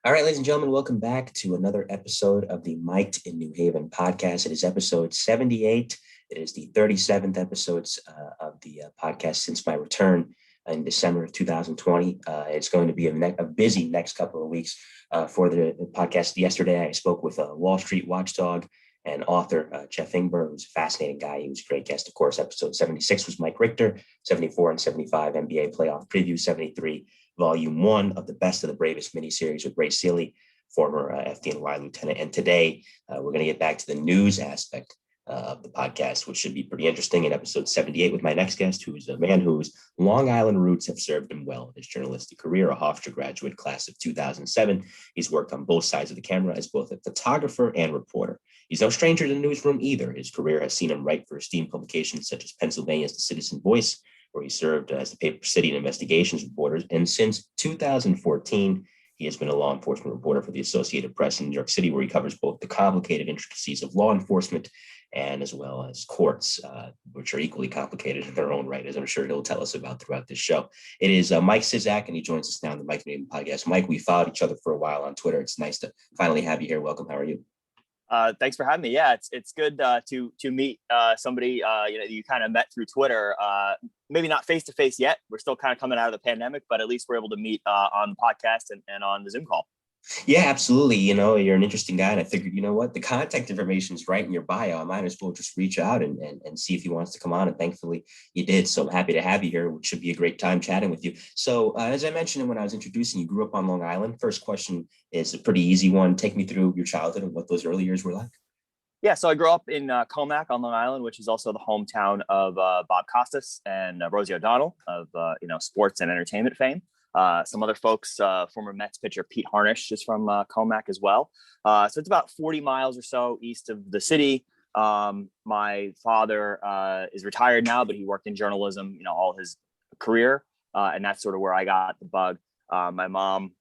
All right, ladies and gentlemen, welcome back to another episode of the Mic'd in New Haven podcast. It is episode 78. It is the 37th episodes of the podcast since my return in December of 2020. It's going to be a busy next couple of weeks for the podcast. Yesterday, I spoke with a Wall Street watchdog and author, Jeff Ingber, who's a fascinating guy. He was a great guest, of course. Episode 76 was Mike Richter, 74 and 75 NBA playoff preview, 73 Volume 1 of the Best of the Bravest miniseries with Ray Sealy, former FDNY lieutenant. And today, we're going to get back to the news aspect of the podcast, which should be pretty interesting in episode 78 with my next guest, who is a man whose Long Island roots have served him well in his journalistic career, a Hofstra graduate, class of 2007. He's worked on both sides of the camera as both a photographer and reporter. He's no stranger to the newsroom either. His career has seen him write for esteemed publications such as Pennsylvania's The Citizen Voice, where he served as the paper city and investigations reporter. And since 2014, he has been a law enforcement reporter for the Associated Press in New York City, where he covers both the complicated intricacies of law enforcement and as well as courts, which are equally complicated in their own right, as I'm sure he'll tell us about throughout this show. It is Mike Sisak, and he joins us now on the Mike Name podcast. Mike, we followed each other for a while on Twitter. It's nice to finally have you here. Welcome. How are you? Thanks for having me. Yeah, it's good to meet somebody you kind of met through Twitter. Maybe not face to face yet. We're still kind of coming out of the pandemic, but at least we're able to meet on the podcast and on the Zoom call. Yeah, absolutely. You're an interesting guy. And I figured, the contact information is right in your bio. I might as well just reach out and see if he wants to come on. And thankfully you did. So I'm happy to have you here, which should be a great time chatting with you. So as I mentioned when I was introducing you, grew up on Long Island. First question is a pretty easy one. Take me through your childhood and what those early years were like. Yeah, so I grew up in Comac on Long Island, which is also the hometown of Bob Costas and Rosie O'Donnell of sports and entertainment fame. Some other folks, former Mets pitcher Pete Harnish is from Comac as well. So it's about 40 miles or so east of the city. My father is retired now, but he worked in journalism, all his career. And that's sort of where I got the bug. My mom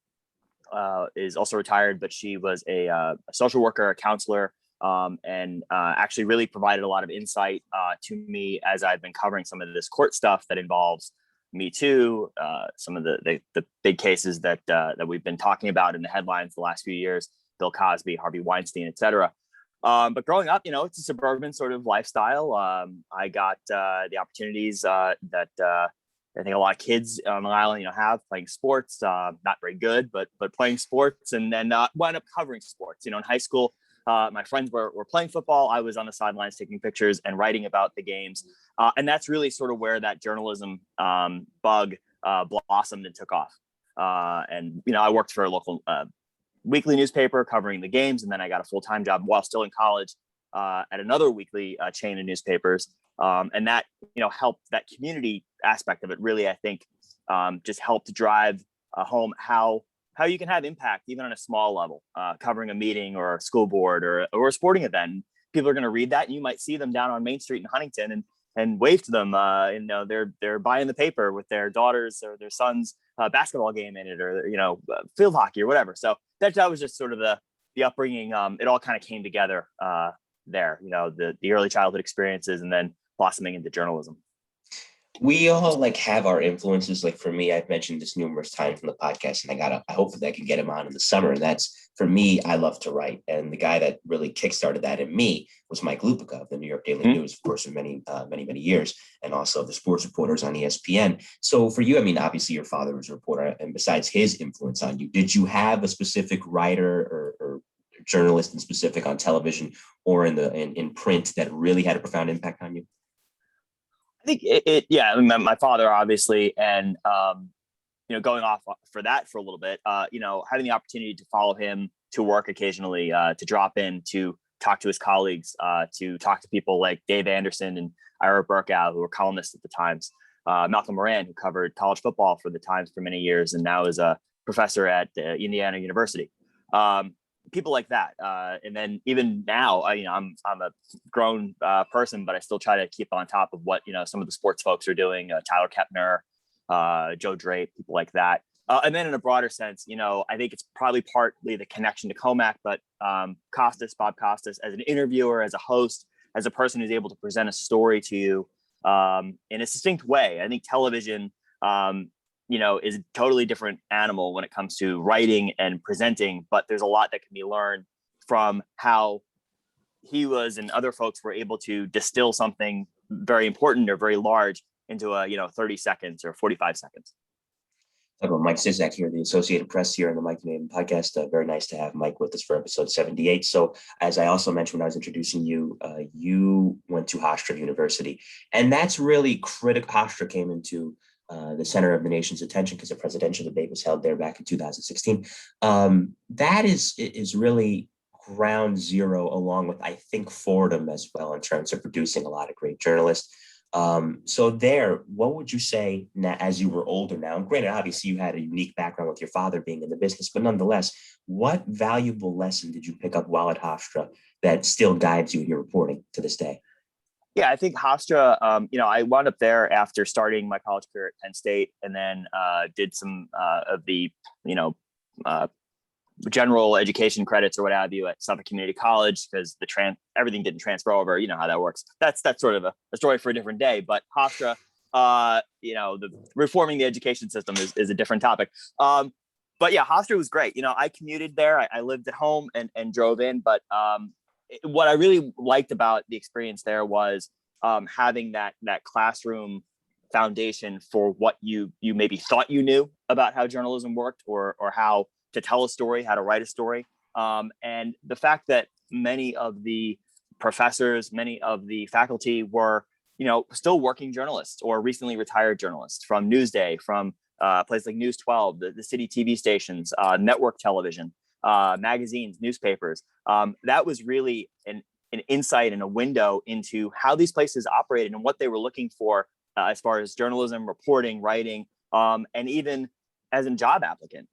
is also retired, but she was a social worker, a counselor, and actually really provided a lot of insight to me as I've been covering some of this court stuff that involves Me Too, some of the big cases that we've been talking about in the headlines the last few years, Bill Cosby, Harvey Weinstein, et cetera. But growing up, it's a suburban sort of lifestyle. I got the opportunities that I think a lot of kids on the island, have playing sports, not very good, but playing sports, and then wound up covering sports. In high school, my friends were playing football. I was on the sidelines taking pictures and writing about the games. And that's really sort of where that journalism bug blossomed and took off. And I worked for a local weekly newspaper covering the games. And then I got a full-time job while still in college at another weekly chain of newspapers. And that, helped that community aspect of it really, I think, just helped drive home how you can have impact even on a small level, covering a meeting or a school board or a sporting event. People are going to read that, and you might see them down on Main Street in Huntington and wave to them. They're buying the paper with their daughters or their sons' basketball game in it, or field hockey or whatever. So that was just sort of the upbringing. It all kind of came together there. The early childhood experiences, and then blossoming into journalism. We all have our influences. For me, I've mentioned this numerous times in the podcast, and I hope that I can get him on in the summer. And that's, for me, I love to write. And the guy that really kickstarted that in me was Mike Lupica of the New York Daily News, of course, for many, many years, and also the sports reporters on ESPN. So for you, obviously your father was a reporter, and besides his influence on you, did you have a specific writer or journalist in specific on television or in print that really had a profound impact on you? I think my father, obviously, and, going off for that for a little bit, having the opportunity to follow him to work occasionally, to drop in, to talk to his colleagues, to talk to people like Dave Anderson and Ira Burkow, who were columnists at the Times, Malcolm Moran, who covered college football for the Times for many years and now is a professor at Indiana University. People like that. And then even now, I'm a grown person, but I still try to keep on top of what, some of the sports folks are doing, Tyler Kepner, Joe Drape, people like that. And then in a broader sense, I think it's probably partly the connection to Comac, but Bob Costas, as an interviewer, as a host, as a person who's able to present a story to you in a succinct way. I think television, is a totally different animal when it comes to writing and presenting, but there's a lot that can be learned from how he was and other folks were able to distill something very important or very large into 30 seconds or 45 seconds. Mike Sisak here, the Associated Press here on the Mike Name podcast. Very nice to have Mike with us for episode 78. So as I also mentioned when I was introducing you, you went to Hofstra University, and that's really critical. Hofstra came into the center of the nation's attention because a presidential debate was held there back in 2016. That is really ground zero, along with, I think, Fordham as well, in terms of producing a lot of great journalists. So there, what would you say now, as you were older now? And granted, obviously you had a unique background with your father being in the business, but nonetheless, what valuable lesson did you pick up while at Hofstra that still guides you in your reporting to this day? Yeah, I think Hofstra, I wound up there after starting my college career at Penn State, and then did some of the, general education credits or what have you at Suffolk Community College, because everything didn't transfer over. You know how that works. That's sort of a story for a different day. But Hofstra, the reforming the education system is a different topic. But yeah, Hofstra was great. I commuted there. I lived at home and drove in. But what I really liked about the experience there was having that classroom foundation for what you maybe thought you knew about how journalism worked, or how to tell a story, how to write a story. And the fact that many of the professors, many of the faculty were, still working journalists or recently retired journalists from Newsday, from places like News 12, the city TV stations, network television, magazines, newspapers. That was really an insight and a window into how these places operated and what they were looking for as far as journalism, reporting, writing, and even as a job applicant,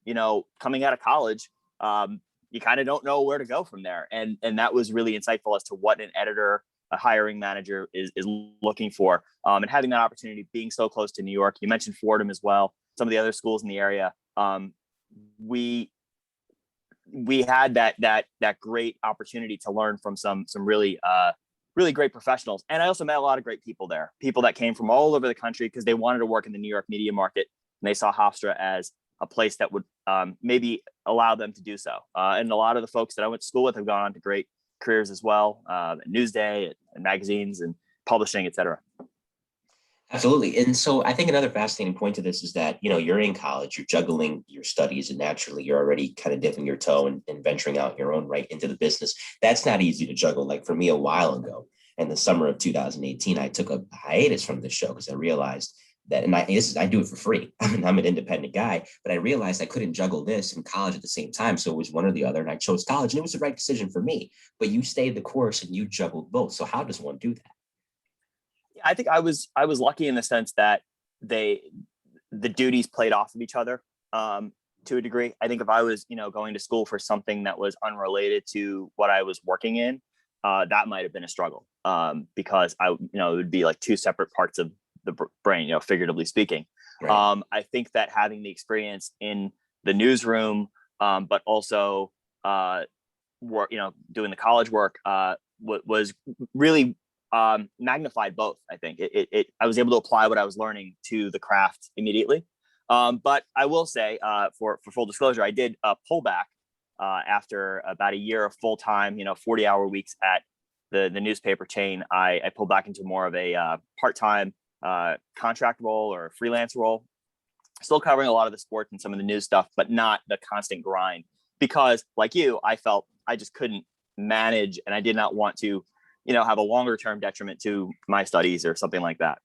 coming out of college, you kind of don't know where to go from there. And that was really insightful as to what an editor, a hiring manager is looking for. And having that opportunity, being so close to New York, you mentioned Fordham as well, some of the other schools in the area. We had that great opportunity to learn from some really great professionals. And I also met a lot of great people there, people that came from all over the country because they wanted to work in the New York media market. And they saw Hofstra as a place that would maybe allow them to do so. And a lot of the folks that I went to school with have gone on to great careers as well, at Newsday and magazines and publishing, et cetera. Absolutely. And so I think another fascinating point to this is that, you're in college, you're juggling your studies, and naturally you're already kind of dipping your toe and venturing out your own right into the business. That's not easy to juggle. Like for me, a while ago, in the summer of 2018, I took a hiatus from the show because I realized that, and I do it for free. I'm an independent guy, but I realized I couldn't juggle this and college at the same time. So it was one or the other, and I chose college, and it was the right decision for me. But you stayed the course and you juggled both. So how does one do that? I think I was lucky in the sense that the duties played off of each other to a degree. I think if I was, going to school for something that was unrelated to what I was working in, that might have been a struggle because it would be like two separate parts of the brain, figuratively speaking. Right. I think that having the experience in the newsroom, but also work, doing the college work, was really magnified both. I think I was able to apply what I was learning to the craft immediately. But I will say, for full disclosure, I did pull back after about a year of full time, 40-hour weeks at the newspaper chain. I pulled back into more of a part-time contract role or freelance role, still covering a lot of the sports and some of the news stuff, but not the constant grind, because like you, I felt I just couldn't manage, and I did not want to, have a longer term detriment to my studies or something like that.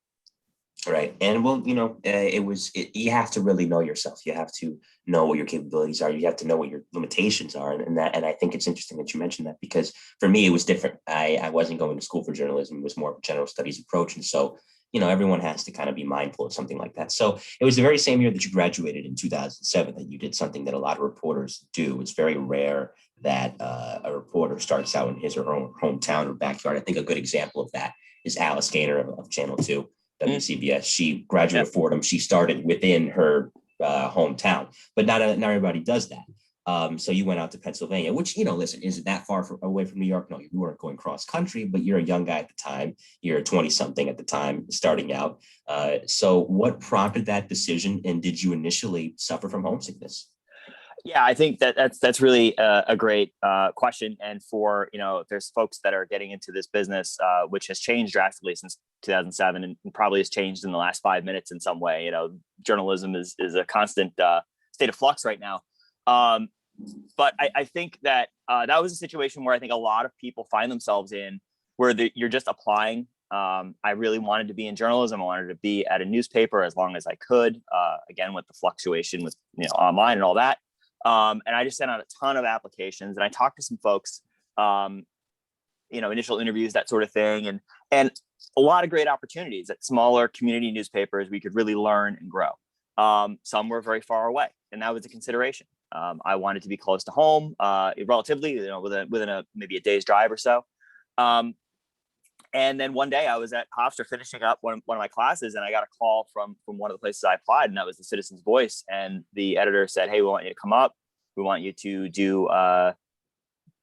Right. And well, you have to really know yourself. You have to know what your capabilities are. You have to know what your limitations are. And I think it's interesting that you mentioned that, because for me, it was different. I wasn't going to school for journalism. It was more of a general studies approach. And so, everyone has to kind of be mindful of something like that. So it was the very same year that you graduated in 2007 that you did something that a lot of reporters do. It's very rare that a reporter starts out in his or her hometown or backyard. I think a good example of that is Alice Gaynor of Channel 2. WCBS. She graduated Fordham. She started within her hometown, but not everybody does that. So you went out to Pennsylvania, which, listen, isn't that far away from New York? No, you weren't going cross country, but you're a young guy at the time. You're 20 something at the time, starting out. So what prompted that decision? And did you initially suffer from homesickness? Yeah, I think that's really a great question. And for, if there's folks that are getting into this business, which has changed drastically since 2007 and probably has changed in the last 5 minutes in some way. Journalism is a constant state of flux right now. But I think that that was a situation where I think a lot of people find themselves in, where you're just applying. I really wanted to be in journalism. I wanted to be at a newspaper as long as I could, again, with the fluctuation with online and all that. And I just sent out a ton of applications, and I talked to some folks, initial interviews, that sort of thing. And a lot of great opportunities at smaller community newspapers. We could really learn and grow. Some were very far away, and that was a consideration. I wanted to be close to home, relatively, within maybe a day's drive or so. And then one day I was at Hofstra finishing up one of my classes, and I got a call from one of the places I applied, and that was the Citizen's Voice. And the editor said, "Hey, we want you to come up. We want you to do an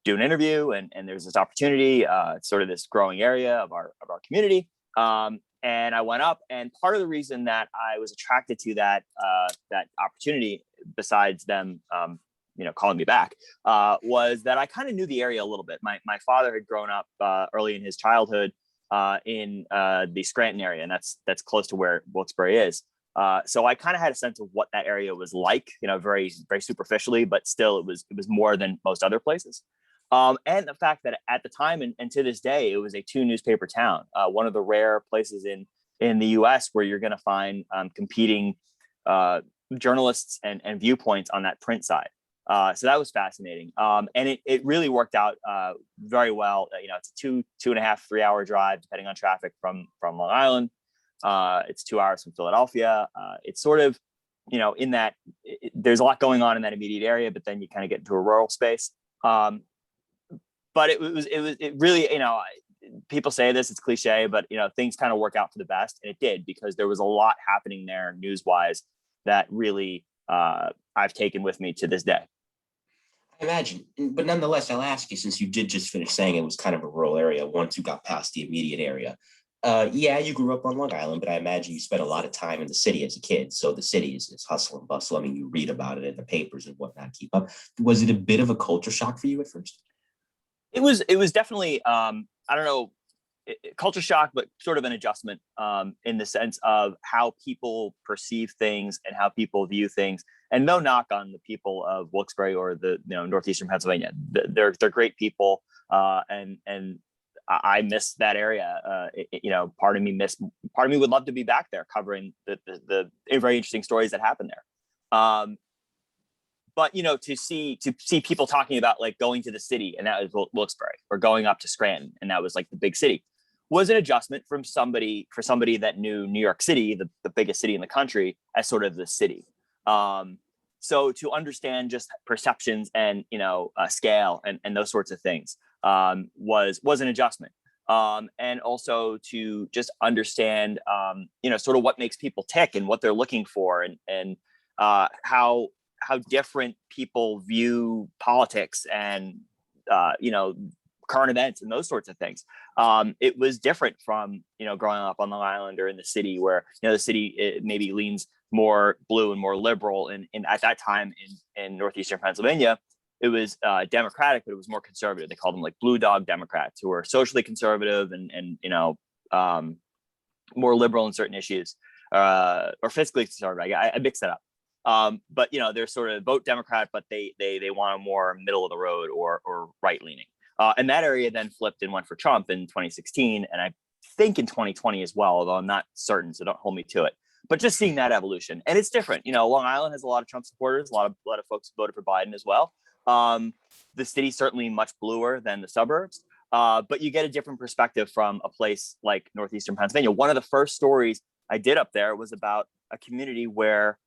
interview, and there's this opportunity. It's sort of this growing area of our community." And I went up, and part of the reason that I was attracted to that opportunity, besides them calling me back, was that I kind of knew the area a little bit. My father had grown up early in his childhood in the Scranton area, and that's close to where Wilkes-Barre is. So I kind of had a sense of what that area was like, very, very superficially, but still it was more than most other places. And the fact that at the time and to this day, it was a 2-newspaper town, one of the rare places in the U.S. where you're going to find competing journalists and viewpoints on that print side. So that was fascinating. And it really worked out very well. It's a 2.5, 3 hour drive, depending on traffic from Long Island. It's 2 hours from Philadelphia. It's sort of, in that there's a lot going on in that immediate area, but then you kind of get into a rural space. But it really, people say this, it's cliche, but things kind of work out for the best. And it did, because there was a lot happening there news wise that really I've taken with me to this day. I imagine, but nonetheless, I'll ask you, since you did just finish saying it was kind of a rural area once you got past the immediate area. Yeah, you grew up on Long Island, but I imagine you spent a lot of time in the city as a kid. So the city is hustle and bustle. I mean, you read about it in the papers and whatnot, keep up. Was it a bit of a culture shock for you at first? It was definitely, I don't know, culture shock, but sort of an adjustment in the sense of how people perceive things and how people view things. And no knock on the people of Wilkes-Barre or the northeastern Pennsylvania. They're great people, and I miss that area. Part of me would love to be back there covering the very interesting stories that happen there. But to see people talking about like going to the city, and that was Wilkes-Barre, or going up to Scranton, and that was like the big city, was an adjustment for somebody that knew New York City, the biggest city in the country, as sort of the city. So to understand just perceptions and scale and those sorts of things was an adjustment. And also to just understand sort of what makes people tick and what they're looking for, and how different people view politics and current events and those sorts of things. It was different from growing up on Long Island or in the city, where the city maybe leans more blue and more liberal, and at that time in northeastern Pennsylvania, it was Democratic, but it was more conservative. They called them like blue dog Democrats, who were socially conservative and more liberal in certain issues, or fiscally conservative. I mixed that up. But they're sort of vote Democrat, but they want a more middle of the road or right leaning. And that area then flipped and went for Trump in 2016, and I think in 2020 as well, although I'm not certain, so don't hold me to it. But just seeing that evolution, and it's different. Long Island has a lot of Trump supporters, a lot of folks who voted for Biden as well. The city's certainly much bluer than the suburbs, but you get a different perspective from a place like northeastern Pennsylvania. One of the first stories I did up there was about a community where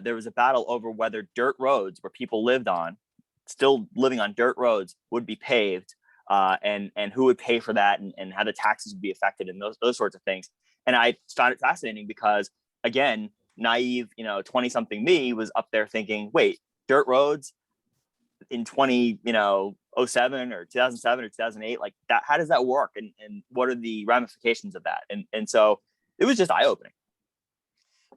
there was a battle over whether dirt roads where people still living on dirt roads, would be paved, and who would pay for that, and how the taxes would be affected, and those sorts of things. And I found it fascinating because, again, naive 20-something me was up there thinking, wait, dirt roads, in 2007 or 2007 or 2008, like that, how does that work? And what are the ramifications of that? And so it was just eye-opening.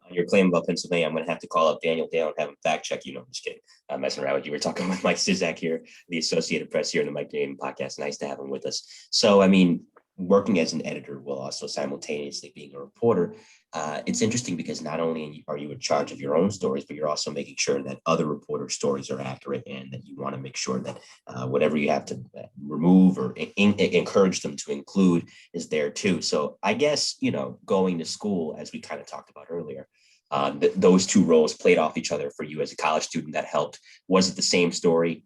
Your claim about Pennsylvania, I'm going to have to call up Daniel Dale and have him fact check you. No, I'm just kidding. I'm messing around with you. We're talking with Mike Sisak here, the Associated Press here in the Mike New podcast. Nice to have him with us. So, I mean, working as an editor while also simultaneously being a reporter, it's interesting because not only are you in charge of your own stories, but you're also making sure that other reporters' stories are accurate and that you want to make sure that whatever you have to remove or encourage them to include is there too. So I guess, going to school, as we kind of talked about earlier, those two roles played off each other for you as a college student. That helped. Was it the same story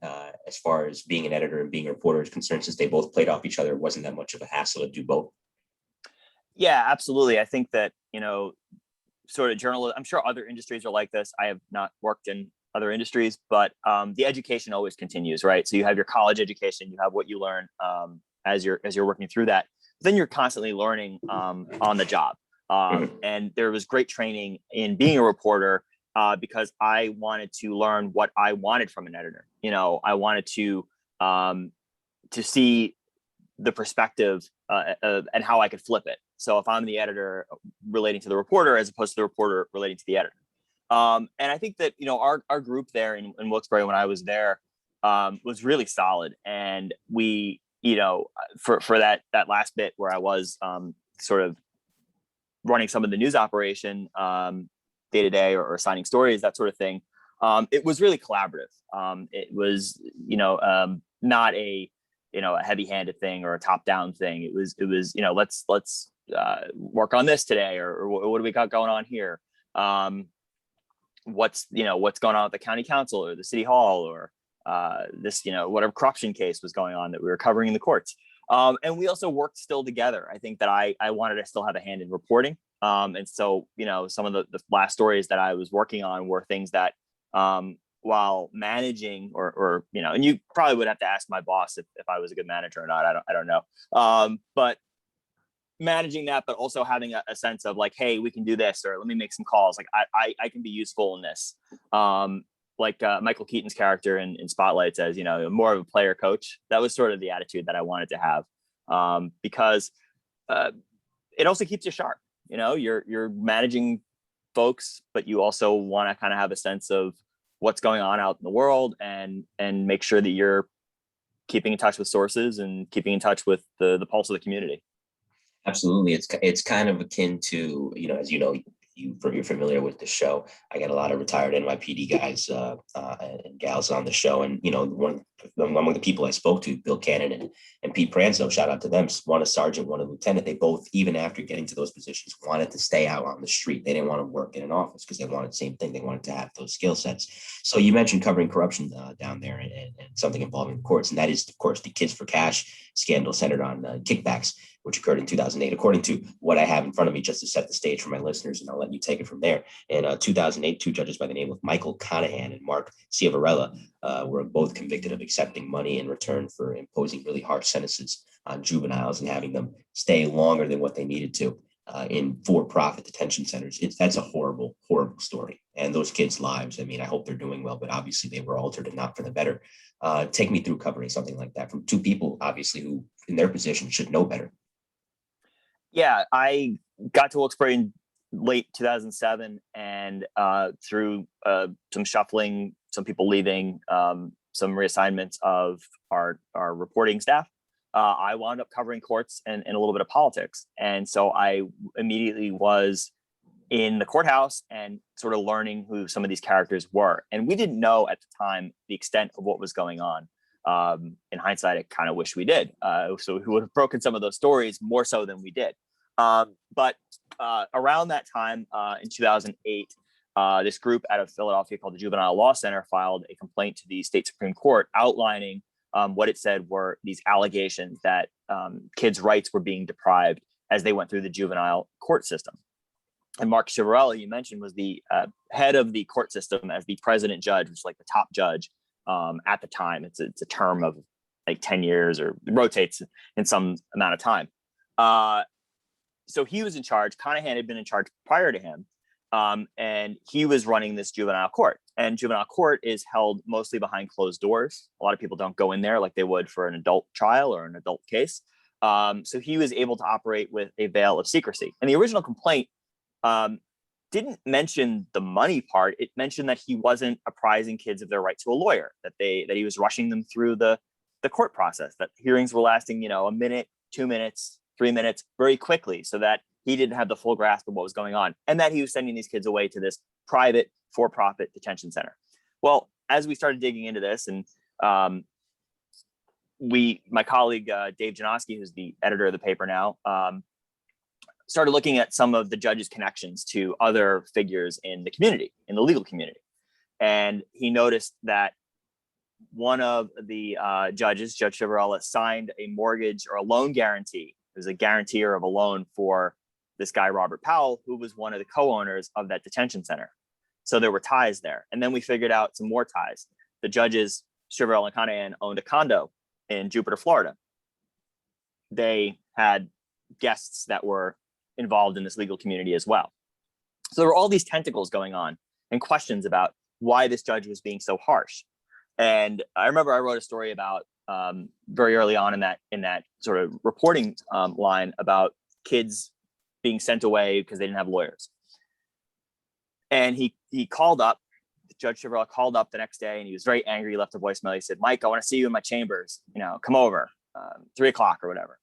as far as being an editor and being a reporter is concerned, since they both played off each other? It wasn't that much of a hassle to do both? Yeah, absolutely. I think that, sort of journalism, I'm sure other industries are like this. I have not worked in other industries, but the education always continues, right? So you have your college education, you have what you learn as you're working through that. Then you're constantly learning on the job. And there was great training in being a reporter because I wanted to learn what I wanted from an editor. I wanted to see the perspective and how I could flip it. So if I'm the editor relating to the reporter as opposed to the reporter relating to the editor. And I think that, our group there in Wilkes-Barre when I was there was really solid. And we, for that last bit where I was sort of running some of the news operation day to day or signing stories, that sort of thing, it was really collaborative. It was, not a heavy-handed thing or a top-down thing. It was let's work on this today, or what do we got going on here? What's going on with the county council or the city hall, or this whatever corruption case was going on that we were covering in the courts. And we also worked still together. I think that I wanted to still have a hand in reporting. And so, some of the last stories that I was working on were things that, while managing or and you probably would have to ask my boss if I was a good manager or not. I don't know. But managing that, but also having a sense of like, hey, we can do this, or let me make some calls. Like I can be useful in this. Like Michael Keaton's character in Spotlight says, more of a player coach. That was sort of the attitude that I wanted to have, because it also keeps you sharp. You're managing folks, but you also want to kind of have a sense of what's going on out in the world and make sure that you're keeping in touch with sources and keeping in touch with the pulse of the community. Absolutely. It's kind of akin to, as you're familiar with the show. I got a lot of retired NYPD guys and gals on the show. And, among the people I spoke to, Bill Cannon and Pete Pranzo, shout out to them, one a sergeant, one a lieutenant. They both, even after getting to those positions, wanted to stay out on the street. They didn't want to work in an office because they wanted the same thing. They wanted to have those skill sets. So you mentioned covering corruption down there and something involving the courts. And that is, of course, the Kids for Cash scandal centered on kickbacks, which occurred in 2008, according to what I have in front of me, just to set the stage for my listeners, and I'll let you take it from there. In 2008, two judges by the name of Michael Conahan and Mark Ciavarella were both convicted of accepting money in return for imposing really harsh sentences on juveniles and having them stay longer than what they needed to in for-profit detention centers. That's a horrible, horrible story. And those kids' lives, I mean, I hope they're doing well, but obviously they were altered and not for the better. Take me through covering something like that from two people, obviously, who in their position should know better. Yeah, I got to Wilkes-Barre in late 2007, and through some shuffling, some people leaving, some reassignments of our reporting staff, I wound up covering courts and a little bit of politics. And so I immediately was in the courthouse and sort of learning who some of these characters were. And we didn't know at the time the extent of what was going on. In hindsight, I kind of wish we did. So we would have broken some of those stories more so than we did. But around that time, in 2008, this group out of Philadelphia called the Juvenile Law Center filed a complaint to the state Supreme Court outlining what it said were these allegations that kids' rights were being deprived as they went through the juvenile court system. And Mark Ciavarella, you mentioned, was the head of the court system as the president judge, which is like the top judge at the time. It's a term of like 10 years, or rotates in some amount of time. So he was in charge. Conahan had been in charge prior to him. And he was running this juvenile court. And juvenile court is held mostly behind closed doors. A lot of people don't go in there like they would for an adult trial or an adult case. So he was able to operate with a veil of secrecy. And the original complaint didn't mention the money part. It mentioned that he wasn't apprising kids of their right to a lawyer, that he was rushing them through the court process, that hearings were lasting, a minute, 2 minutes, 3 minutes, very quickly, so that he didn't have the full grasp of what was going on, and that he was sending these kids away to this private for-profit detention center. Well, as we started digging into this, and my colleague, Dave Janoski, who's the editor of the paper now, started looking at some of the judge's connections to other figures in the community, in the legal community. And he noticed that one of the judges, Judge Chivarella, signed a mortgage or a loan guarantee. It was a guarantor of a loan for this guy, Robert Powell, who was one of the co-owners of that detention center. So there were ties there. And then we figured out some more ties. The judges, Chivarella and Conahan, owned a condo in Jupiter, Florida. They had guests that were involved in this legal community as well. So there were all these tentacles going on and questions about why this judge was being so harsh. And I remember I wrote a story about very early on in that sort of reporting line about kids being sent away because they didn't have lawyers. And he called up, Judge Chivarella called up the next day, and he was very angry. He left a voicemail. He said, "Mike, I want to see you in my chambers. Come over, 3:00 or whatever."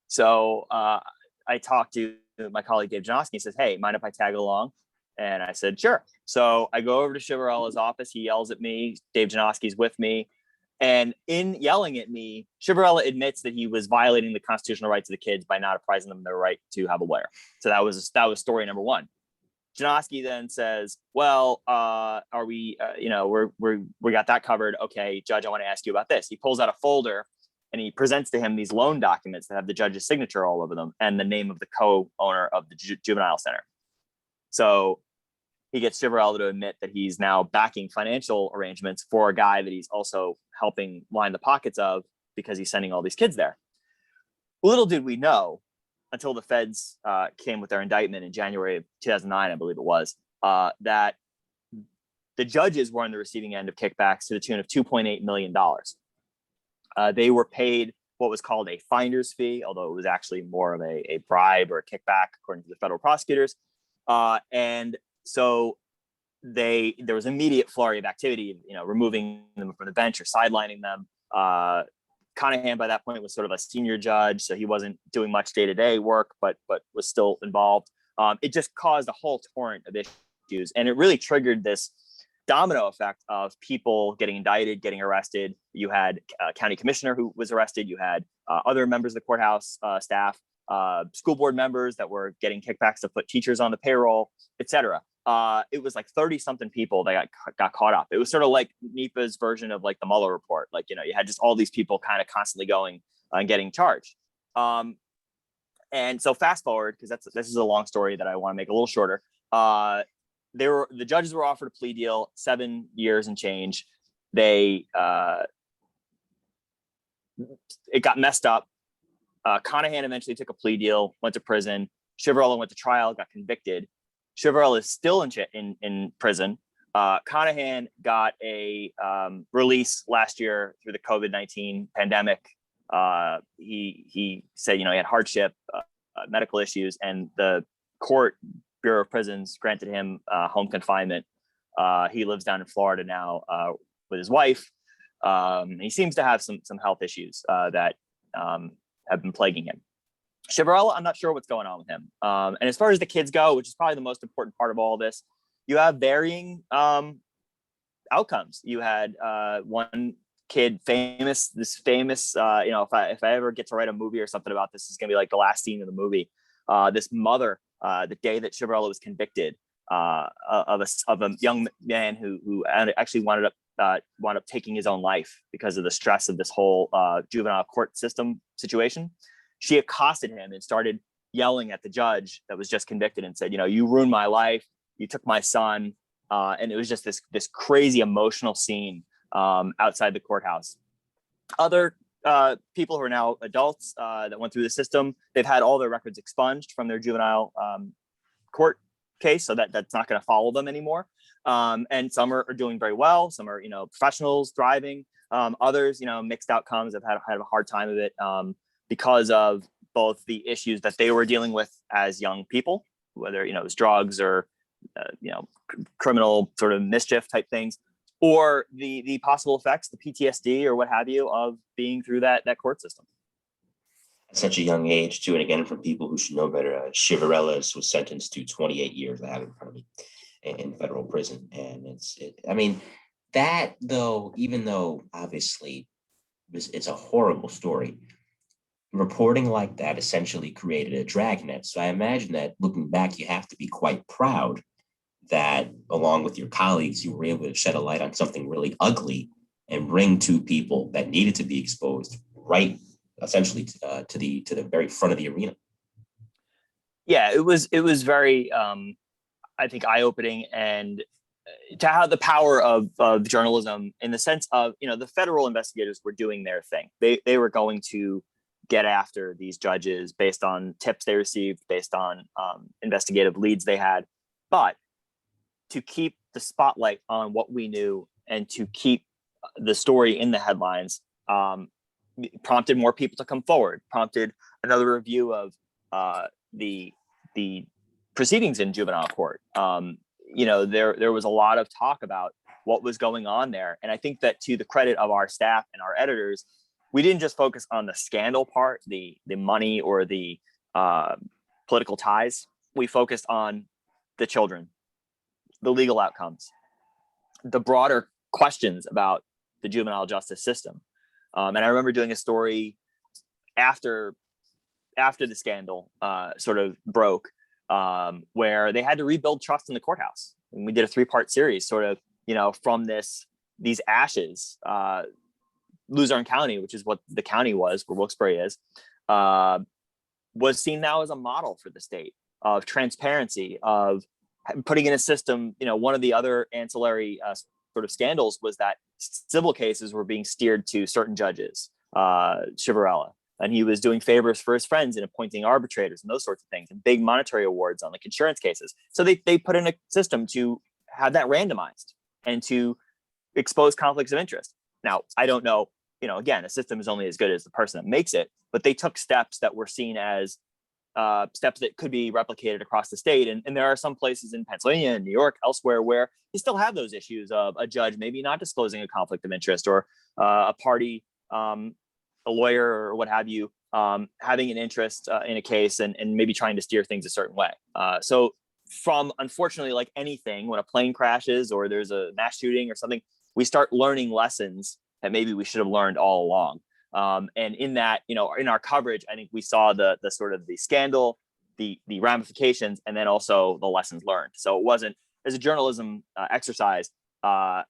So I talked to my colleague Dave Janoski. He says, "Hey, mind if I tag along?" And I said, "Sure." So I go over to Chivarella's office. He yells at me. Dave Janoski's with me. And in yelling at me, Chivarella admits that he was violating the constitutional rights of the kids by not apprising them of their right to have a lawyer. So that was story number one. Janoski then says, "Well, are we, we got that covered. Okay, Judge, I want to ask you about this." He pulls out a folder and he presents to him these loan documents that have the judge's signature all over them and the name of the co-owner of the juvenile center. So he gets Chivarella to admit that he's now backing financial arrangements for a guy that he's also helping line the pockets of because he's sending all these kids there. Little did we know, until the feds came with their indictment in January of 2009, I believe it was, that the judges were on the receiving end of kickbacks to the tune of $2.8 million. They were paid what was called a finder's fee, although it was actually more of a bribe or a kickback, according to the federal prosecutors. And so there was immediate flurry of activity, removing them from the bench or sidelining them. Conahan by that point was sort of a senior judge, so he wasn't doing much day-to-day work, but was still involved. It just caused a whole torrent of issues, and it really triggered this domino effect of people getting indicted, getting arrested. You had a county commissioner who was arrested. You had other members of the courthouse staff, school board members that were getting kickbacks to put teachers on the payroll, etc. It was like 30-something people that got caught up. It was sort of like NEPA's version of like the Mueller report. Like, you had just all these people kind of constantly going and getting charged. And so fast forward, because this is a long story that I want to make a little shorter. The judges were offered a plea deal, 7 years and change. It got messed up. Conahan eventually took a plea deal, went to prison. Chivarella went to trial, got convicted. Chivarella is still in prison. Conahan got a release last year through the COVID-19 pandemic. He said, he had hardship, medical issues, and the Bureau of Prisons granted him home confinement. He lives down in Florida now with his wife. He seems to have some health issues that have been plaguing him. Chivarella, I'm not sure what's going on with him. And as far as the kids go, which is probably the most important part of all this, you have varying outcomes. You had one kid, if I ever get to write a movie or something about this, it's going to be like the last scene of the movie. This mother, the day that Chivarella was convicted of a young man who actually wound up taking his own life because of the stress of this whole juvenile court system situation. She accosted him and started yelling at the judge that was just convicted and said, "You ruined my life. You took my son." And it was just this crazy emotional scene outside the courthouse. Other people who are now adults that went through the system, they've had all their records expunged from their juvenile court case, so that's not going to follow them anymore. And some are doing very well. Some are, professionals thriving. Others, mixed outcomes, have had a hard time of it because of both the issues that they were dealing with as young people, whether, it was drugs or, criminal sort of mischief type things, or the possible effects, the PTSD or what have you, of being through that court system. At such a young age, too. And again, from people who should know better, Chivarellas was sentenced to 28 years, I have it in front of me, in federal prison. And that though, even though obviously it's a horrible story, reporting like that essentially created a dragnet. So I imagine that looking back, you have to be quite proud that along with your colleagues, you were able to shed a light on something really ugly and bring two people that needed to be exposed right essentially to the very front of the arena. Yeah, it was very, I think, eye-opening, and to have the power of journalism in the sense of, the federal investigators were doing their thing. They were going to get after these judges based on tips they received, based on investigative leads they had. But to keep the spotlight on what we knew and to keep the story in the headlines prompted more people to come forward, prompted another review of the proceedings in juvenile court. There was a lot of talk about what was going on there. And I think that, to the credit of our staff and our editors, we didn't just focus on the scandal part, the money or the political ties. We focused on the children, the legal outcomes, the broader questions about the juvenile justice system. And I remember doing a story after the scandal sort of broke, where they had to rebuild trust in the courthouse. And we did a 3-part series sort of, from these ashes. Luzerne County, which is what the county was, where Wilkes-Barre is, was seen now as a model for the state of transparency, of putting in a system. One of the other ancillary sort of scandals was that civil cases were being steered to certain judges, Chivarella, and he was doing favors for his friends and appointing arbitrators and those sorts of things, and big monetary awards on like insurance cases. So they put in a system to have that randomized and to expose conflicts of interest. Now, I don't know, again, a system is only as good as the person that makes it, but they took steps that were seen as steps that could be replicated across the state. And there are some places in Pennsylvania and New York, elsewhere, where you still have those issues of a judge maybe not disclosing a conflict of interest, or a party, a lawyer or what have you, having an interest in a case and maybe trying to steer things a certain way. So from, unfortunately, like anything, when a plane crashes or there's a mass shooting or something, we start learning lessons that maybe we should have learned all along. And in that, in our coverage, I think we saw the sort of the scandal, the ramifications, and then also the lessons learned. So it wasn't, as a journalism exercise, not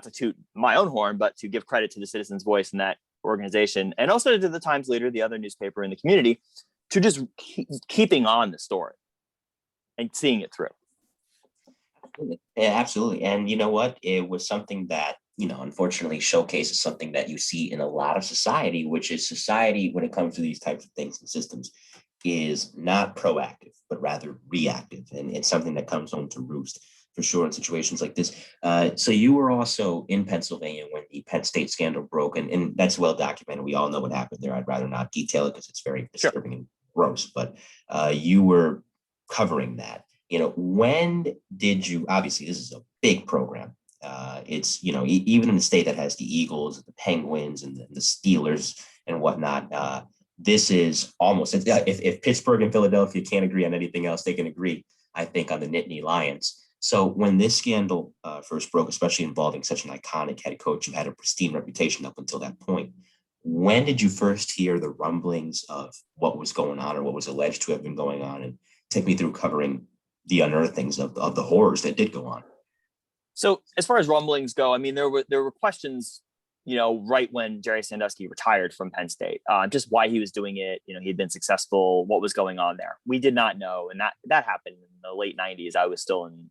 to toot my own horn, but to give credit to the Citizens Voice and that organization, and also to the Times Leader, the other newspaper in the community, to just keeping on the story and seeing it through. Yeah, absolutely. And you know what? It was something that, unfortunately showcases something that you see in a lot of society, which is society, when it comes to these types of things and systems, is not proactive, but rather reactive. And it's something that comes home to roost for sure in situations like this. So you were also in Pennsylvania when the Penn State scandal broke, and that's well documented. We all know what happened there. I'd rather not detail it because it's very disturbing and gross, but you were covering that. When did you, obviously this is a big program. It's, even in the state that has the Eagles, the Penguins, and the Steelers and whatnot, this is almost, if Pittsburgh and Philadelphia can't agree on anything else, they can agree, I think, on the Nittany Lions. So when this scandal first broke, especially involving such an iconic head coach who had a pristine reputation up until that point, when did you first hear the rumblings of what was going on or what was alleged to have been going on? And take me through covering the unearthings of the horrors that did go on. So as far as rumblings go, I mean, there were questions, right when Jerry Sandusky retired from Penn State, just why he was doing it. He'd been successful, what was going on there. We did not know. And that happened in the late 90s. I was still in,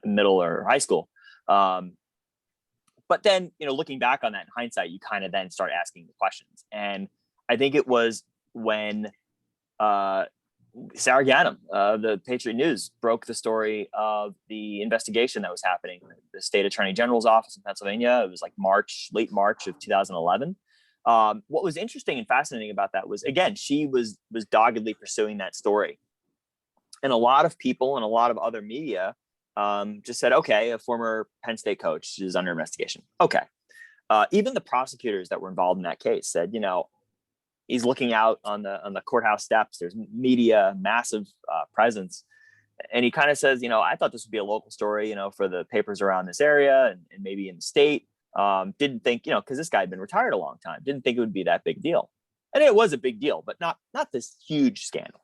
middle or high school. But then, looking back on that in hindsight, you kind of then start asking the questions. And I think it was when Sarah Ganem, the Patriot News, broke the story of the investigation that was happening in the state attorney general's office in Pennsylvania. It was like late March of 2011. What was interesting and fascinating about that was, again, she was doggedly pursuing that story. And a lot of people and a lot of other media just said, okay, a former Penn State coach is under investigation. Okay. Even the prosecutors that were involved in that case said, he's looking out on the courthouse steps. There's media, massive presence. And he kind of says, I thought this would be a local story, for the papers around this area and maybe in the state. Didn't think, because this guy had been retired a long time, didn't think it would be that big deal. And it was a big deal, but not this huge scandal.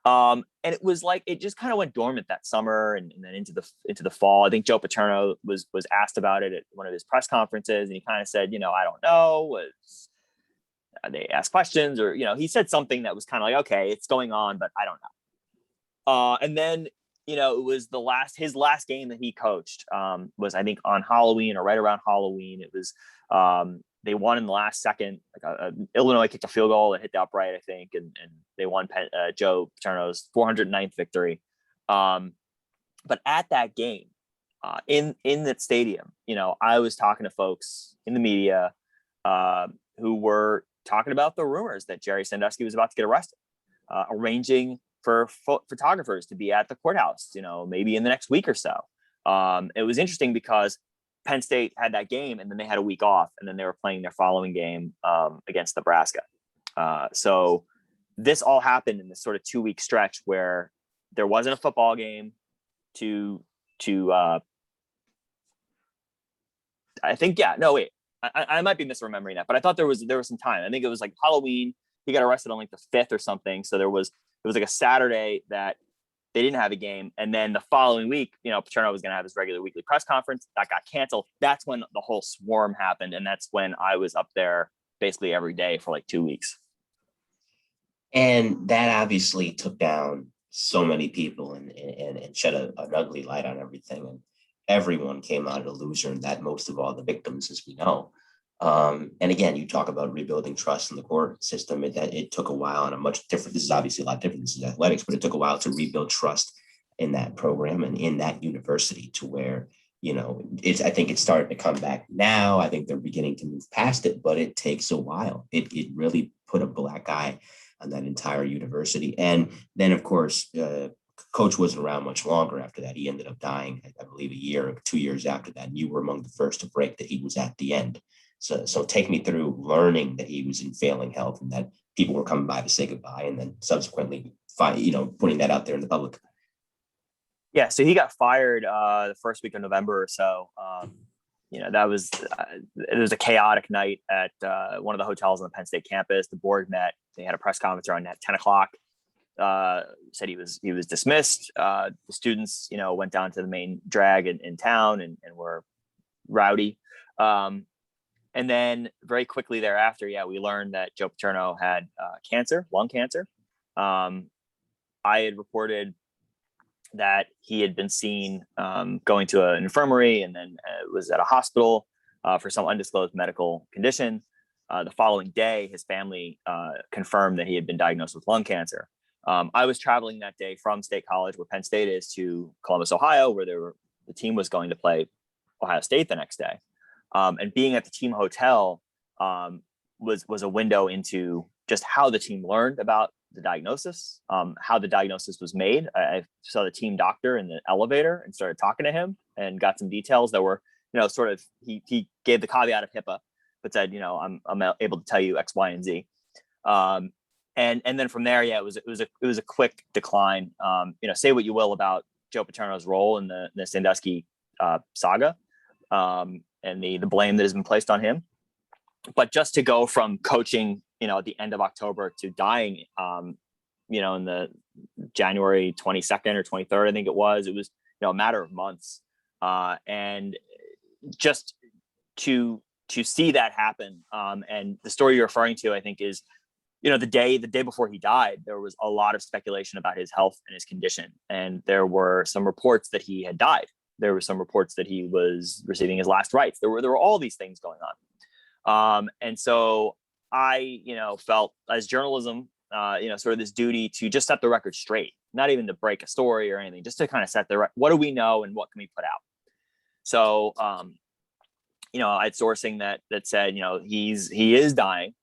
And it was like, it just kind of went dormant that summer and then into the fall. I think Joe Paterno was asked about it at one of his press conferences. And he kind of said, I don't know. They asked questions or, he said something that was kind of like, okay, it's going on, but I don't know. And then, it was his last game that he coached was, I think, on Halloween or right around Halloween. It was, they won in the last second. Illinois kicked a field goal that hit the upright, I think, and they won Joe Paterno's 409th victory. But at that game, in that stadium, I was talking to folks in the media who were talking about the rumors that Jerry Sandusky was about to get arrested, arranging for photographers to be at the courthouse, maybe in the next week or so. It was interesting because Penn State had that game and then they had a week off and then they were playing their following game against Nebraska. So this all happened in this sort of 2-week stretch where there wasn't a football game I think, I might be misremembering that, but I thought there was some time. I think it was like Halloween. He got arrested on like the 5th or something. So it was like a Saturday that they didn't have a game. And then the following week, Paterno was going to have his regular weekly press conference that got canceled. That's when the whole swarm happened. And that's when I was up there basically every day for like 2 weeks. And that obviously took down so many people and shed an ugly light on everything. And everyone came out a loser, and that most of all the victims, as we know. And again, you talk about rebuilding trust in the court system. It took a while on a much different. This is obviously a lot different. This is athletics, but it took a while to rebuild trust in that program and in that university to where, I think it's starting to come back now. I think they're beginning to move past it, but it takes a while. It really put a black eye on that entire university. And then, of course, Coach wasn't around much longer after that. He ended up dying, I believe, a year or 2 years after that. And you were among the first to break that he was at the end. So take me through learning that he was in failing health and that people were coming by to say goodbye, and then subsequently, putting that out there in the public. Yeah, so he got fired the first week of November or so. That was it was a chaotic night at one of the hotels on the Penn State campus. The board met. They had a press conference around 10 o'clock. Said he was dismissed. The students, went down to the main drag in town and were rowdy. And then very quickly thereafter, we learned that Joe Paterno had cancer, lung cancer. I had reported that he had been seen going to an infirmary and then was at a hospital for some undisclosed medical condition. The following day, his family confirmed that he had been diagnosed with lung cancer. I was traveling that day from State College, where Penn State is, to Columbus, Ohio, where the team was going to play Ohio State the next day. And being at the team hotel was a window into just how the team learned about the diagnosis, how the diagnosis was made. I saw the team doctor in the elevator and started talking to him and got some details that were, sort of, he gave the caveat of HIPAA, but said, I'm able to tell you X, Y, and Z. And then from there, it was a quick decline. Say what you will about Joe Paterno's role in the Sandusky saga. And the blame that has been placed on him. But just to go from coaching, at the end of October to dying, in the January 22nd or 23rd, I think it was a matter of months. And just to see that happen. And the story you're referring to, I think, is, the day before he died, there was a lot of speculation about his health and his condition. And there were some reports that he had died. There were some reports that he was receiving his last rites. There were all these things going on. And so I, felt, as journalism sort of this duty to just set the record straight, not even to break a story or anything, just to kind of set what do we know and what can we put out. So, I had sourcing that said, he is dying.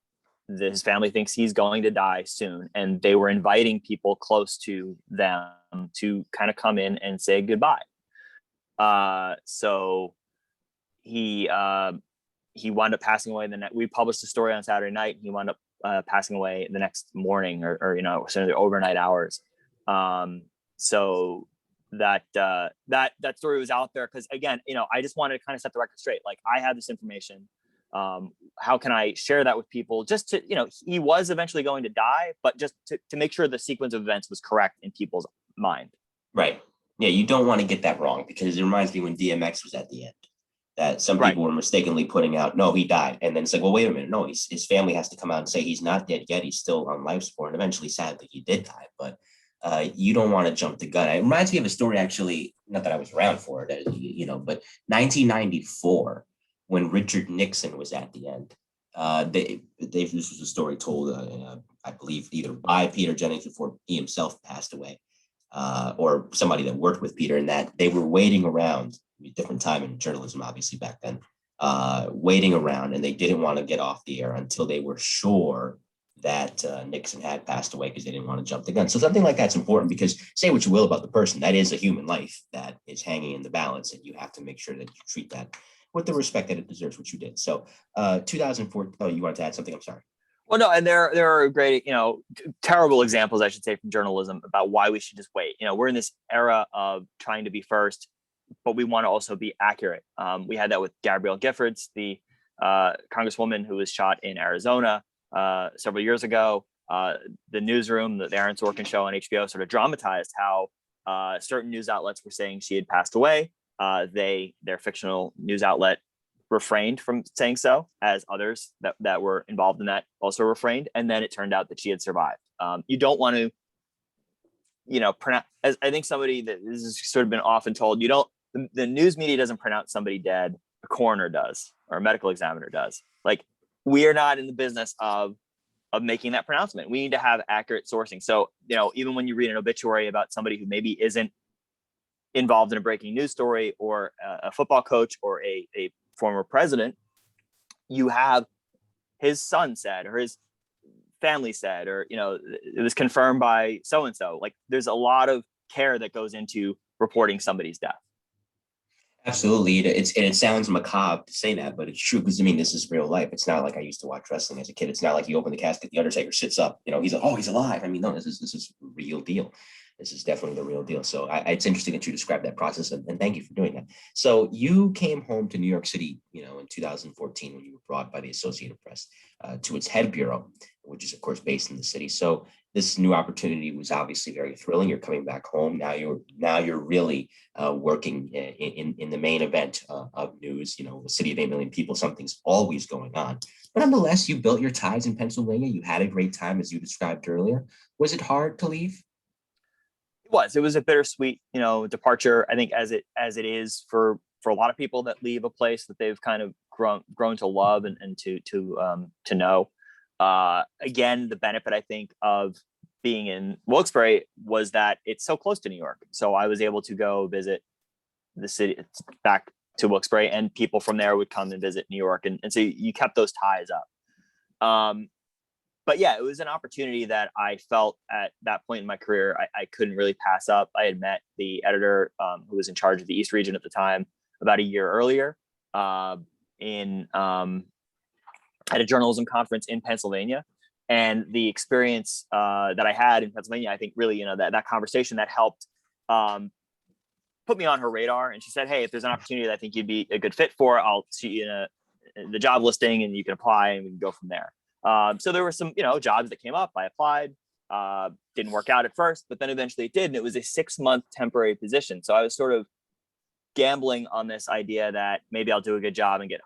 His family thinks he's going to die soon. And they were inviting people close to them to kind of come in and say goodbye. So he wound up passing away we published a story on Saturday night. He wound up passing away the next morning or sort of the overnight hours. So that story was out there because, again, I just wanted to kind of set the record straight. Like, I had this information. How can I share that with people? Just to, he was eventually going to die, but just to make sure the sequence of events was correct in people's mind. Right. Yeah, you don't want to get that wrong, because it reminds me when DMX was at the end, that some people were mistakenly putting out, no, he died. And then it's like, well, wait a minute. No, his family has to come out and say he's not dead yet. He's still on life support. And eventually, sadly, he did die. But you don't want to jump the gun. It reminds me of a story, actually, not that I was around for it, but 1994, when Richard Nixon was at the end. This was a story told, I believe, either by Peter Jennings before he himself passed away, or somebody that worked with Peter, and that they were waiting around, a different time in journalism, obviously, back then, waiting around, and they didn't want to get off the air until they were sure that Nixon had passed away, because they didn't want to jump the gun. So something like that's important, because say what you will about the person, that is a human life that is hanging in the balance, and you have to make sure that you treat that with the respect that it deserves, what you did. So 2004, oh, you wanted to add something? I'm sorry. Well, no, and there are great, terrible examples, I should say, from journalism about why we should just wait. We're in this era of trying to be first, but we want to also be accurate. We had that with Gabrielle Giffords, the congresswoman who was shot in Arizona several years ago. The newsroom, the Aaron Sorkin show on HBO, sort of dramatized how certain news outlets were saying she had passed away. Their fictional news outlet refrained from saying so, as others that were involved in that also refrained. And then it turned out that she had survived. You don't want to, pronounce, as I think somebody that this has sort of been often told, the news media doesn't pronounce somebody dead, a coroner does, or a medical examiner does. Like, we are not in the business of making that pronouncement. We need to have accurate sourcing. So, even when you read an obituary about somebody who maybe isn't involved in a breaking news story, or a football coach, or a former president, you have his son said, or his family said, or, it was confirmed by so-and-so. Like, there's a lot of care that goes into reporting somebody's death. Absolutely. It sounds macabre to say that, but it's true, because this is real life. It's not like I used to watch wrestling as a kid. It's not like you open the casket, the Undertaker sits up, he's like, oh, he's alive. No, this is real deal. This is definitely the real deal. So it's interesting that you described that process, and thank you for doing that. So you came home to New York City, in 2014, when you were brought by the Associated Press to its head bureau, which is, of course, based in the city. So this new opportunity was obviously very thrilling. You're coming back home. Now you're really working in the main event of news. A city of 8 million people, something's always going on. But nonetheless, you built your ties in Pennsylvania. You had a great time, as you described earlier. Was it hard to leave? It was a bittersweet, departure. I think as it is for a lot of people that leave a place that they've kind of grown to love and to know. Again, the benefit, I think, of being in Wilkes-Barre was that it's so close to New York. So I was able to go visit the city, back to Wilkes-Barre, and people from there would come and visit New York. And so you kept those ties up. But yeah, it was an opportunity that I felt at that point in my career I couldn't really pass up. I had met the editor who was in charge of the East region at the time about a year earlier at a journalism conference in Pennsylvania. And the experience that I had in Pennsylvania, I think really, that conversation that helped put me on her radar. And she said, hey, if there's an opportunity that I think you'd be a good fit for, I'll see you in the job listing and you can apply and we can go from there. So there were some, jobs that came up. I applied, didn't work out at first, but then eventually it did. And it was a 6-month temporary position. So I was sort of gambling on this idea that maybe I'll do a good job and get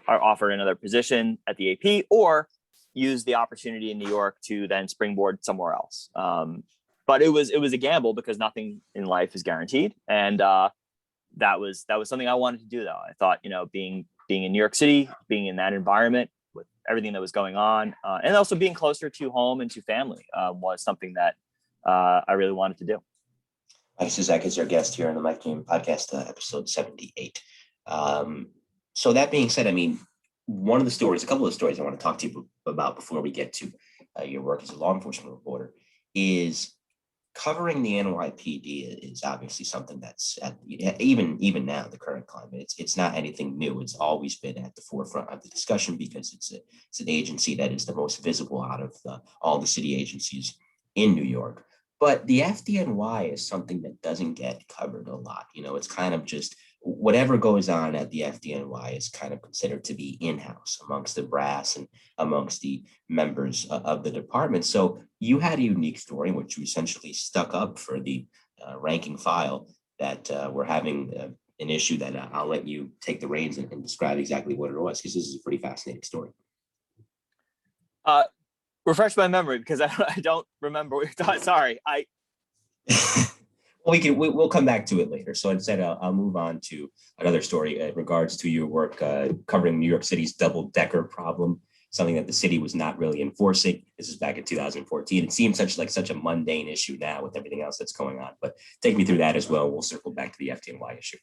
offered another position at the AP, or use the opportunity in New York to then springboard somewhere else. But it was a gamble, because nothing in life is guaranteed. And that was something I wanted to do, though. I thought, being in New York City, being in that environment, with everything that was going on, and also being closer to home and to family was something that I really wanted to do. Mike Sisak is our guest here on the Mike Game Podcast, episode 78. So that being said, I mean, a couple of stories I want to talk to you about before we get to your work as a law enforcement reporter is covering the NYPD is obviously something that's even now, the current climate, it's not anything new. It's always been at the forefront of the discussion because it's an agency that is the most visible out of all the city agencies in New York. But the FDNY is something that doesn't get covered a lot. It's kind of just whatever goes on at the FDNY is kind of considered to be in-house amongst the brass and amongst the members of the department. So you had a unique story in which you essentially stuck up for the ranking file that we're having an issue that I'll let you take the reins and describe exactly what it was, because this is a pretty fascinating story. Refresh my memory because I don't remember what you thought. Sorry. We'll come back to it later. So instead, I'll move on to another story in regards to your work covering New York City's double-decker problem, something that the city was not really enforcing. This is back in 2014. It seems such a mundane issue now with everything else that's going on. But take me through that as well. We'll circle back to the FDNY issue.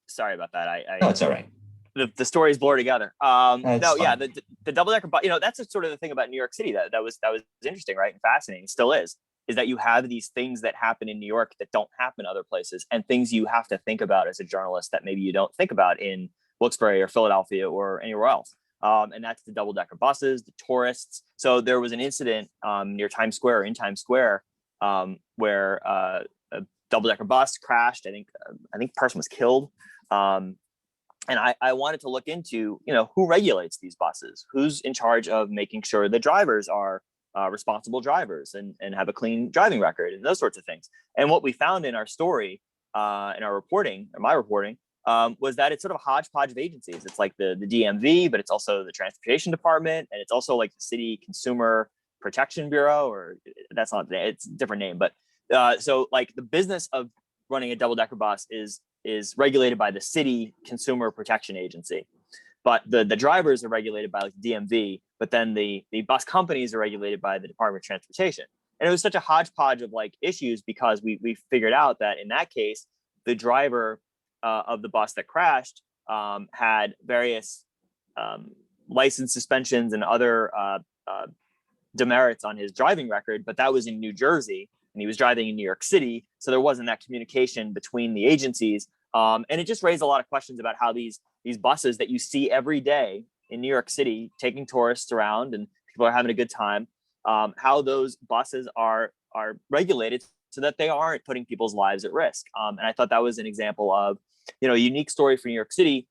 Sorry about that. No, it's all right. The stories blur together. The double-decker, that's a sort of the thing about New York City that was interesting, right? And fascinating, still is that you have these things that happen in New York that don't happen other places, and things you have to think about as a journalist that maybe you don't think about in Wilkes-Barre or Philadelphia or anywhere else. And that's the double-decker buses, the tourists. So there was an incident near Times Square, or in Times Square, where a double-decker bus crashed. I think a person was killed. And I wanted to look into, who regulates these buses, who's in charge of making sure the drivers are responsible drivers and have a clean driving record and those sorts of things. And what we found in our story, in our reporting, or my reporting, was that it's sort of a hodgepodge of agencies. It's like the DMV, but it's also the Transportation Department, and it's also like the City Consumer Protection Bureau, or that's not, it's a different name. But so like the business of running a double-decker bus is regulated by the City Consumer Protection Agency, but the drivers are regulated by like the DMV, but then the bus companies are regulated by the Department of Transportation. And it was such a hodgepodge of like issues because we figured out that in that case, the driver of the bus that crashed had various license suspensions and other demerits on his driving record, but that was in New Jersey and he was driving in New York City. So there wasn't that communication between the agencies. And it just raised a lot of questions about how these buses that you see every day in New York City taking tourists around and people are having a good time, how those buses are regulated so that they aren't putting people's lives at risk. And I thought that was an example of, a unique story for New York City,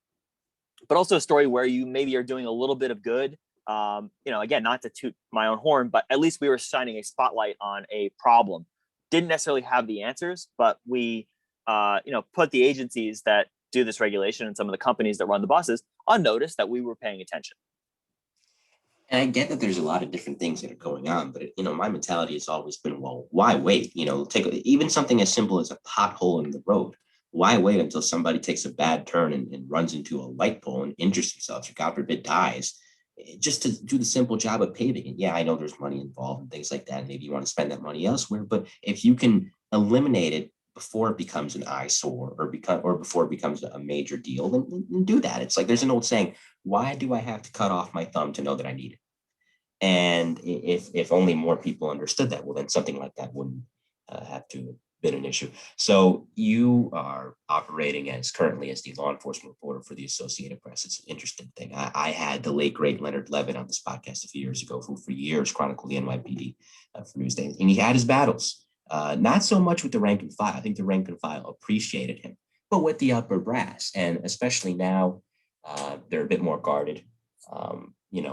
but also a story where you maybe are doing a little bit of good. Again, not to toot my own horn, but at least we were shining a spotlight on a problem. Didn't necessarily have the answers, but we, put the agencies that do this regulation and some of the companies that run the buses on notice that we were paying attention. And I get that there's a lot of different things that are going on, but my mentality has always been, well, why wait? Take even something as simple as a pothole in the road. Why wait until somebody takes a bad turn and runs into a light pole and injures themselves, or God forbid dies, just to do the simple job of paving it? Yeah, I know there's money involved and things like that. Maybe you want to spend that money elsewhere, but if you can eliminate it before it becomes an eyesore or before it becomes a major deal, then do that. It's like there's an old saying, why do I have to cut off my thumb to know that I need it? And if only more people understood that, well, then something like that wouldn't have to have been an issue. So you are operating currently as the law enforcement reporter for the Associated Press. It's an interesting thing. I had the late, great Leonard Levin on this podcast a few years ago, who for years chronicled the NYPD for Newsday. And he had his battles, not so much with the rank and file. I think the rank and file appreciated him, but with the upper brass. And especially now, they're a bit more guarded.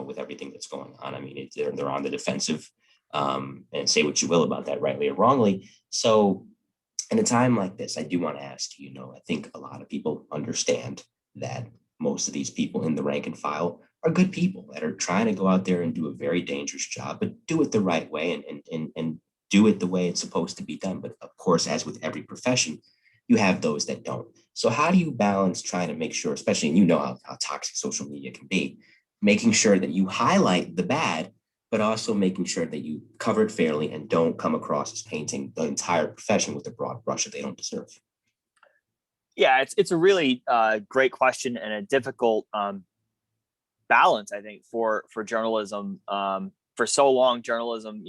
With everything that's going on. I mean, they're on the defensive, and say what you will about that, rightly or wrongly. So in a time like this, I do want to ask, I think a lot of people understand that most of these people in the rank and file are good people that are trying to go out there and do a very dangerous job, but do it the right way and do it the way it's supposed to be done. But of course, as with every profession, you have those that don't. So how do you balance trying to make sure, especially, and how toxic social media can be, making sure that you highlight the bad, but also making sure that you cover it fairly and don't come across as painting the entire profession with a broad brush that they don't deserve. Yeah, it's a really great question and a difficult balance, I think, for journalism. For so long, journalism,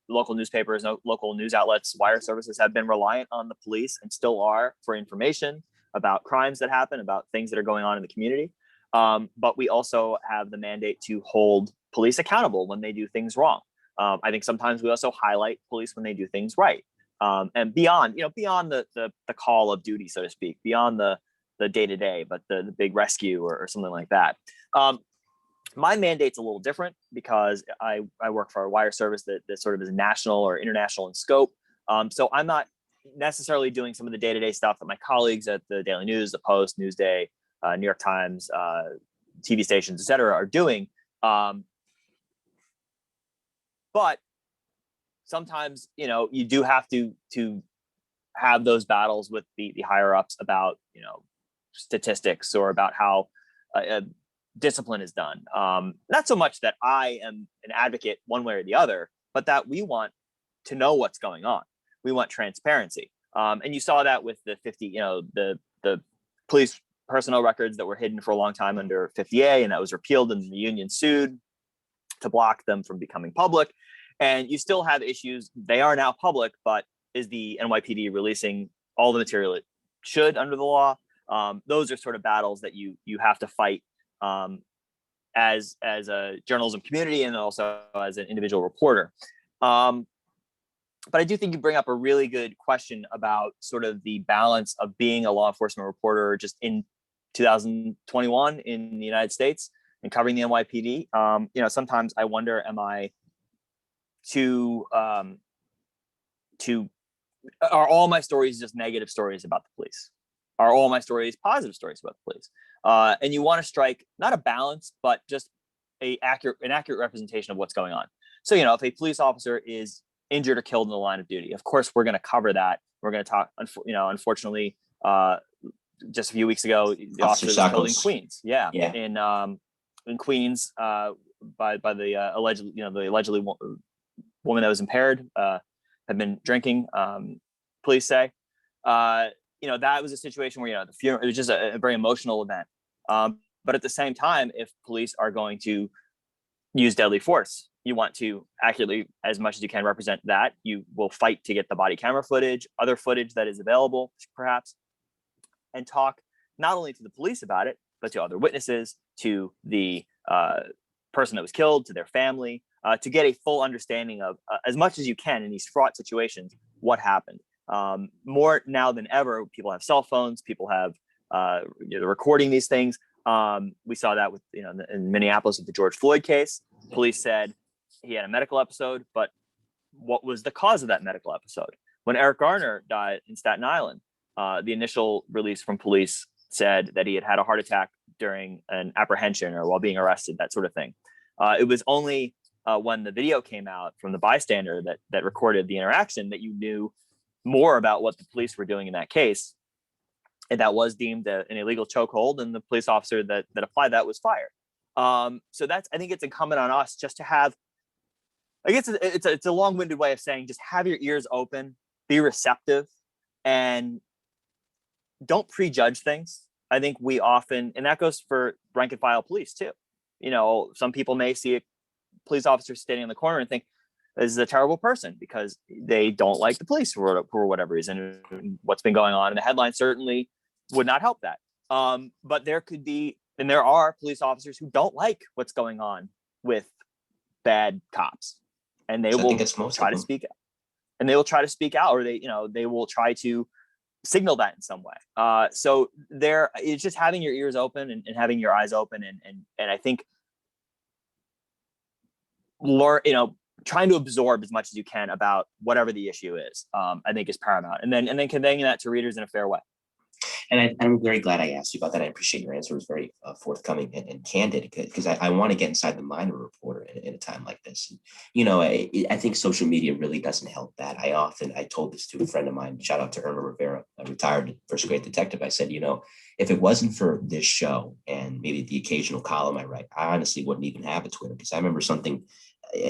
local newspapers, local news outlets, wire services have been reliant on the police and still are for information about crimes that happen, about things that are going on in the community. But we also have the mandate to hold police accountable when they do things wrong. I think sometimes we also highlight police when they do things right. And beyond the call of duty, so to speak, beyond the day-to-day, but the big rescue or something like that. My mandate's a little different because I work for a wire service that sort of is national or international in scope. So I'm not necessarily doing some of the day-to-day stuff that my colleagues at the Daily News, the Post, Newsday, New York Times, TV stations, et cetera, are doing. But sometimes, you do have to have those battles with the higher ups about, statistics or about how discipline is done. Not so much that I am an advocate one way or the other, but that we want to know what's going on. We want transparency. And you saw that with the 50, the police personnel records that were hidden for a long time under 50A, and that was repealed and the union sued to block them from becoming public. And you still have issues. They are now public, but is the NYPD releasing all the material it should under the law? Those are sort of battles that you have to fight as a journalism community and also as an individual reporter. But I do think you bring up a really good question about sort of the balance of being a law enforcement reporter just in 2021 in the United States and covering the NYPD. Sometimes I wonder, am I are all my stories just negative stories about the police? Are all my stories positive stories about the police? And you want to strike not a balance, but just an accurate representation of what's going on. So, if a police officer is injured or killed in the line of duty, of course, we're going to cover that. We're going to talk, unfortunately, just a few weeks ago, the officer was killed in Queens. Yeah. In Queens, by the allegedly woman that was impaired, had been drinking, police say. That was a situation where, the funeral, it was just a very emotional event. But at the same time, if police are going to use deadly force, you want to accurately, as much as you can, represent that. You will fight to get the body camera footage, other footage that is available, perhaps, and talk not only to the police about it, but to other witnesses, to the person that was killed, to their family, to get a full understanding of, as much as you can in these fraught situations, what happened. More now than ever, people have cell phones, people have recording these things. We saw that with, in Minneapolis with the George Floyd case. Police said he had a medical episode, but what was the cause of that medical episode? When Eric Garner died in Staten Island, the initial release from police said that he had had a heart attack during an apprehension or while being arrested, that sort of thing. It was only when the video came out from the bystander that recorded the interaction that you knew more about what the police were doing in that case. And that was deemed an illegal chokehold, and the police officer that applied that was fired. So I think it's incumbent on us just to have, I guess it's a long-winded way of saying, just have your ears open, be receptive, and don't prejudge things. I think we often, and that goes for rank and file police too. Some people may see a police officer standing in the corner and think, this is a terrible person because they don't like the police for whatever reason. What's been going on in the headline certainly would not help that. But there could be, and there are police officers who don't like what's going on with bad cops, and they will try to speak out. And they will try to speak out, or they will try to signal that in some way. So it's just having your ears open and having your eyes open, and I think trying to absorb as much as you can about whatever the issue is, I think is paramount. And then conveying that to readers in a fair way. And I'm very glad I asked you about that. I appreciate your answer. It was very forthcoming and candid, because I want to get inside the mind of a reporter in a time like this. And, I think social media really doesn't help that. I told this to a friend of mine, shout out to Irma Rivera a retired first grade detective. I said, if it wasn't for this show and maybe the occasional column I write, I honestly wouldn't even have a Twitter, because I remember something.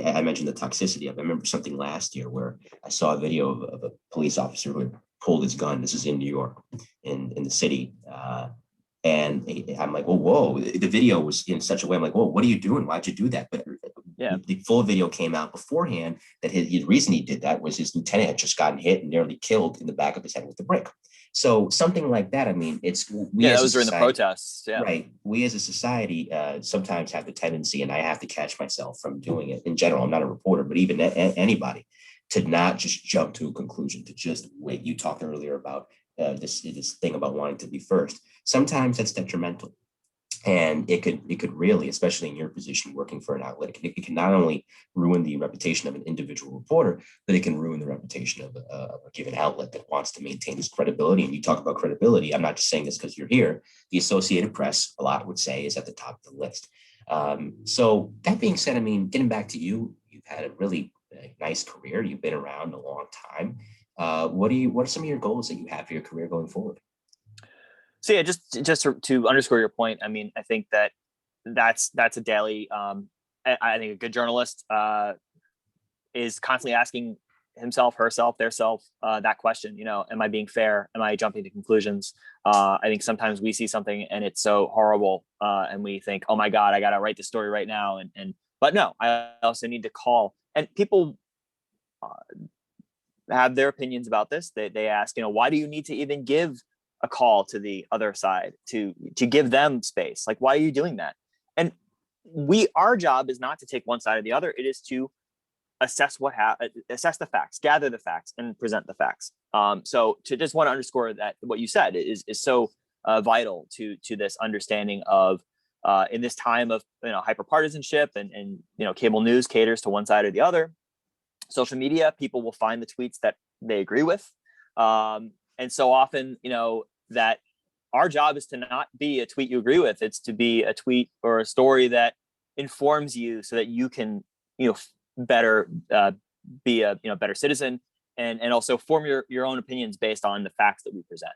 I mentioned the toxicity of it. I remember something last year where I saw a video of a police officer who had pulled his gun. This is in New York, in the city. And I'm like, well, whoa, the video was in such a way. I'm like, whoa, what are you doing? Why'd you do that? But the full video came out beforehand that his reason he did that was his lieutenant had just gotten hit and nearly killed in the back of his head with a brick. So something like that. I mean, that was during the protests. Yeah. Right. We as a society sometimes have the tendency, and I have to catch myself from doing it in general. I'm not a reporter, but even anybody, to not just jump to a conclusion, to just wait. You talked earlier about this thing about wanting to be first. Sometimes that's detrimental. And it could really, especially in your position working for an outlet, it can not only ruin the reputation of an individual reporter, but it can ruin the reputation of a given outlet that wants to maintain its credibility. And you talk about credibility. I'm not just saying this because you're here. The Associated Press, a lot would say, is at the top of the list. So that being said, I mean, getting back to you, you've had a really nice career. You've been around a long time. What are some of your goals that you have for your career going forward? So yeah, just to underscore your point, I mean, I think that's a daily. I think a good journalist is constantly asking himself, herself, theirself that question. Am I being fair? Am I jumping to conclusions? I think sometimes we see something and it's so horrible, and we think, oh my God, I got to write the story right now. But no, I also need to call. And people have their opinions about this. They ask, why do you need to even give a call to the other side to give them space? Like, why are you doing that? And our job is not to take one side or the other. It is to assess assess the facts, gather the facts, and present the facts. So to just want to underscore that what you said is so vital to this understanding of in this time of hyperpartisanship and cable news caters to one side or the other. Social media, people will find the tweets that they agree with. And so often, that our job is to not be a tweet you agree with. It's to be a tweet or a story that informs you so that you can, better be a better citizen and also form your own opinions based on the facts that we present.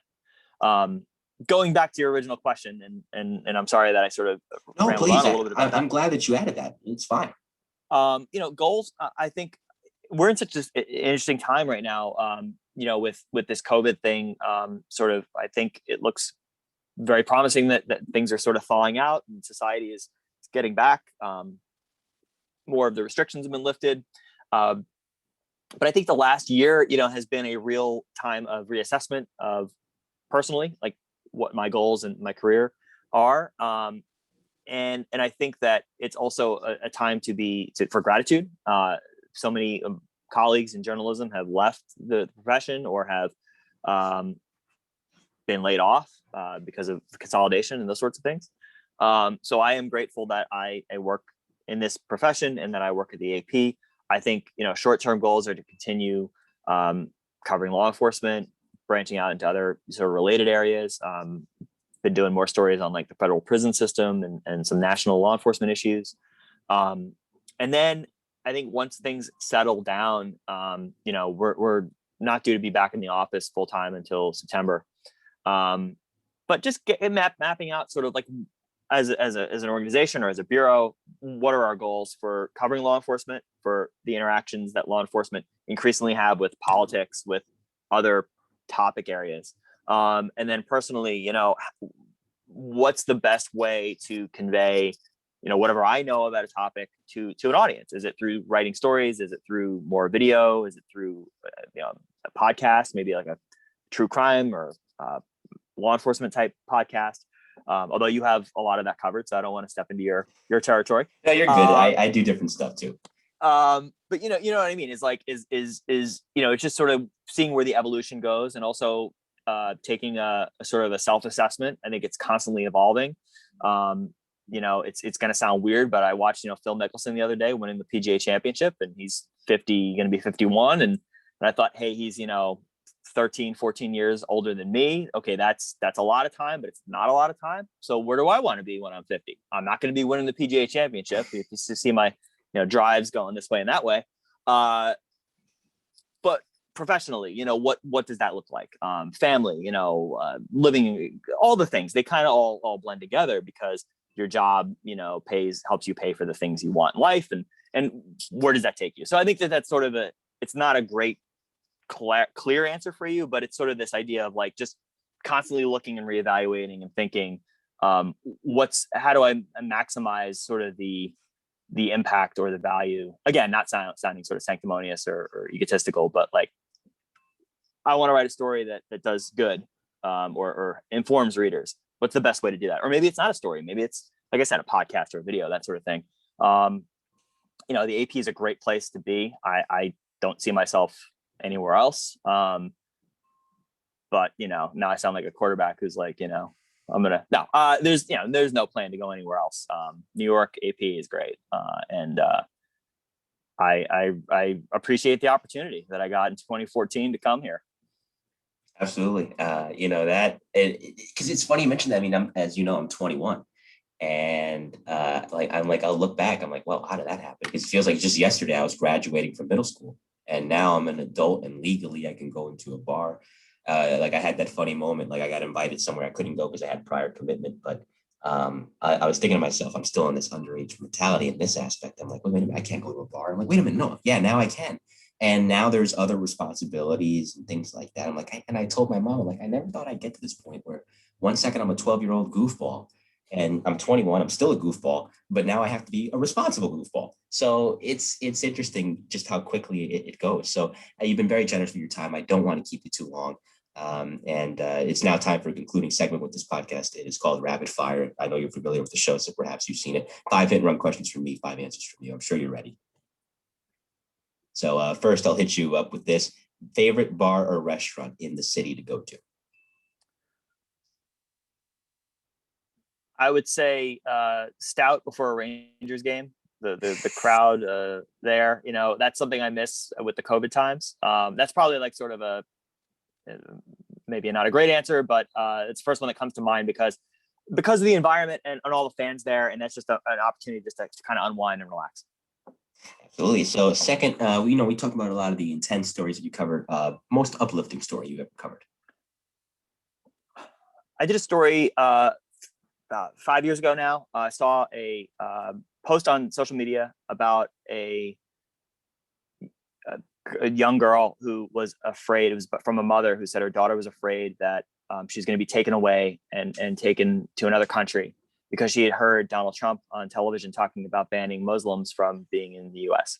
Going back to your original question, and I'm sorry that I sort of rambled on a little bit about I'm glad that you added that. It's fine. Goals. I think we're in such an interesting time right now. With this COVID thing, I think it looks very promising that things are sort of thawing out and society is getting back. More of the restrictions have been lifted. But I think the last year, has been a real time of reassessment of personally, like what my goals and my career are. And I think that it's also a time for gratitude. So many colleagues in journalism have left the profession or have been laid off because of consolidation and those sorts of things. So I am grateful that I work in this profession and that I work at the AP. I think, short-term goals are to continue covering law enforcement, branching out into other sort of related areas. Been doing more stories on like the federal prison system and some national law enforcement issues. And then I think once things settle down, we're not due to be back in the office full time until September. But just mapping out sort of like as an organization or as a bureau, what are our goals for covering law enforcement, for the interactions that law enforcement increasingly have with politics, with other topic areas. And then personally, what's the best way to convey, whatever I know about a topic to an audience? Is it through writing stories? Is it through more video? Is it through, a podcast, maybe like a true crime or law enforcement type podcast? Although you have a lot of that covered, so I don't want to step into your territory. No, you're good. I do different stuff too. But you know what I mean? Is it's just sort of seeing where the evolution goes, and also taking a sort of a self-assessment. I think it's constantly evolving. It's going to sound weird, but I watched, Phil Mickelson the other day winning the PGA Championship, and he's 50, going to be 51. And I thought, hey, he's, 13, 14 years older than me. Okay, that's a lot of time, but it's not a lot of time. So where do I want to be when I'm 50? I'm not going to be winning the PGA Championship. If you see my, drives going this way and that way. But professionally, what does that look like? Family, living, all the things, they kind of all blend together, because your job, helps you pay for the things you want in life. And where does that take you? So I think that's sort of it's not a great clear answer for you, but it's sort of this idea of like just constantly looking and reevaluating and thinking, how do I maximize sort of the impact or the value? Again, not sounding sort of sanctimonious or egotistical, but like, I want to write a story that does good, or informs readers. What's the best way to do that? Or maybe it's not a story. Maybe it's, like I said, a podcast or a video, that sort of thing. The AP is a great place to be. I don't see myself anywhere else. But now I sound like a quarterback who's like, there's no plan to go anywhere else. New York AP is great. And I appreciate the opportunity that I got in 2014 to come here. Absolutely. That, because it's funny you mentioned that. I mean, I'm 21, and I'll look back. I'm like, well, how did that happen? Because it feels like just yesterday I was graduating from middle school, and now I'm an adult, and legally I can go into a bar. I had that funny moment. Like, I got invited somewhere I couldn't go because I had prior commitment. But I was thinking to myself, I'm still in this underage mentality in this aspect. I'm like, wait a minute, I can't go to a bar. I'm like, wait a minute, no, yeah, now I can. And now there's other responsibilities and things like that. I'm like, and I told my mom, like, I never thought I'd get to this point where one second I'm a 12-year-old goofball, and I'm 21, I'm still a goofball, but now I have to be a responsible goofball. So it's interesting just how quickly it goes. So you've been very generous with your time. I don't want to keep you too long. It's now time for a concluding segment with this podcast. It is called Rapid Fire. I know you're familiar with the show, so perhaps you've seen it. 5 hit and run questions from me, 5 answers from you. I'm sure you're ready. So first, I'll hit you up with this. Favorite bar or restaurant in the city to go to? I would say Stout before a Rangers game. The crowd there, that's something I miss with the COVID times. That's probably like sort of maybe not a great answer, but it's the first one that comes to mind because of the environment and all the fans there, and that's just an opportunity just to kind of unwind and relax. Absolutely. So second, we talked about a lot of the intense stories that you covered. Most uplifting story you ever covered? I did a story about 5 years ago now. I saw a post on social media about a young girl who was afraid. It was from a mother who said her daughter was afraid that she's going to be taken away and taken to another country because she had heard Donald Trump on television talking about banning Muslims from being in the US.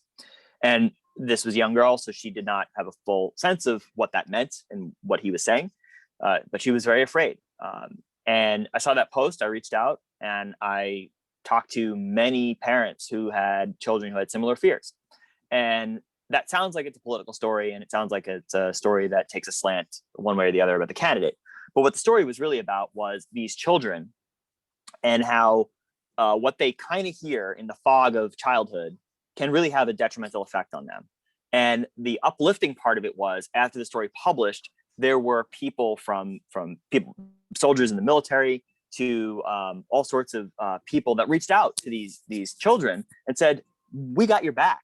And this was a young girl, so she did not have a full sense of what that meant and what he was saying, but she was very afraid. And I saw that post, I reached out, and I talked to many parents who had children who had similar fears. And that sounds like it's a political story, and it sounds like it's a story that takes a slant one way or the other about the candidate. But what the story was really about was these children and how what they kind of hear in the fog of childhood can really have a detrimental effect on them. And the uplifting part of it was, after the story published, there were people from people, soldiers in the military, to all sorts of people that reached out to these children and said, we got your back.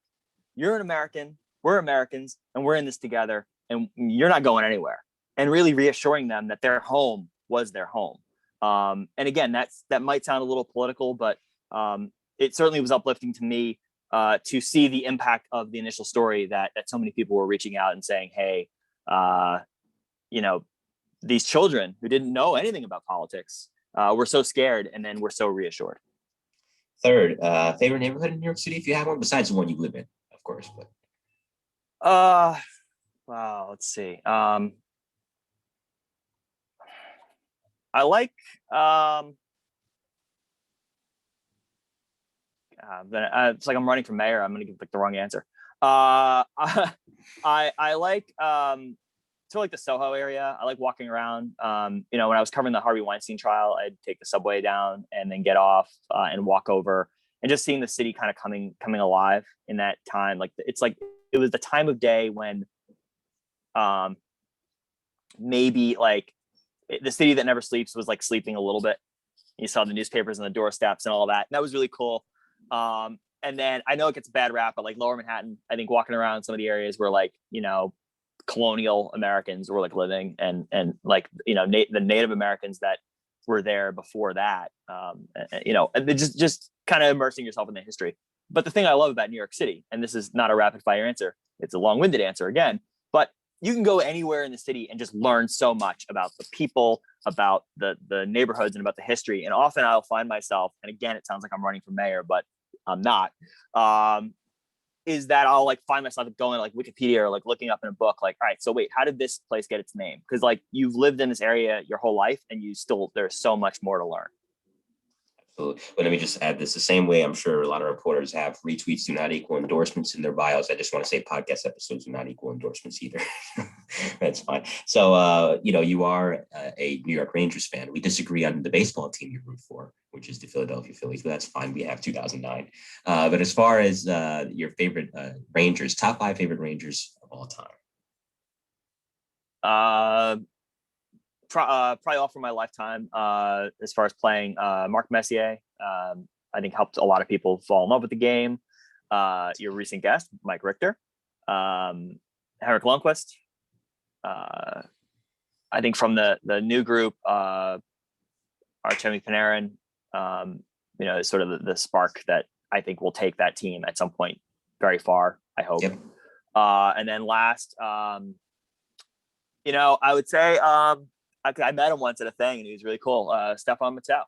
You're an American, we're Americans, and we're in this together, and you're not going anywhere. And really reassuring them that their home was their home. And again, that might sound a little political, but it certainly was uplifting to me to see the impact of the initial story, that so many people were reaching out and saying, hey, these children who didn't know anything about politics were so scared, and then were so reassured. Third, favorite neighborhood in New York City, if you have one, besides the one you live in, of course. But wow, let's see. I like it's like I'm running for mayor. I'm gonna give like the wrong answer. I like sort of like the Soho area. I like walking around. When I was covering the Harvey Weinstein trial, I'd take the subway down and then get off and walk over, and just seeing the city kind of coming alive in that time. Like it was the time of day when maybe like the city that never sleeps was like sleeping a little bit. You saw the newspapers and the doorsteps and all that. And that was really cool. And then I know it gets a bad rap, but like Lower Manhattan, I think walking around some of the areas where like, colonial Americans were like living, and like, you know, the Native Americans that were there before that, you know, and just kind of immersing yourself in the history. But the thing I love about New York City, and this is not a rapid fire answer, it's a long-winded answer again, but you can go anywhere in the city and just learn so much about the people, about the neighborhoods, and about the history. And often I'll find myself, and again, it sounds like I'm running for mayor, but I'm not, is that I'll like find myself going like Wikipedia or like looking up in a book, like, all right, so wait, how did this place get its name? Because like you've lived in this area your whole life, and there's so much more to learn. But let me just add this the same way I'm sure a lot of reporters have. Retweets do not equal endorsements in their bios. I just want to say podcast episodes do not equal endorsements either. That's fine. So, you know, you are a New York Rangers fan. We disagree on the baseball team you root for, which is the Philadelphia Phillies, but that's fine. We have 2009. But as far as your favorite Rangers, top 5 favorite Rangers of all time. Probably all from my lifetime, as far as playing. Mark Messier, I think, helped a lot of people fall in love with the game. Your recent guest, Mike Richter, Henrik Lundqvist. I think from the new group, Artemi Panarin, you know, is sort of the spark that I think will take that team at some point very far, I hope. Yep. And then last, you know, I would say, I met him once at a thing, and he was really cool. Stefan Mattel,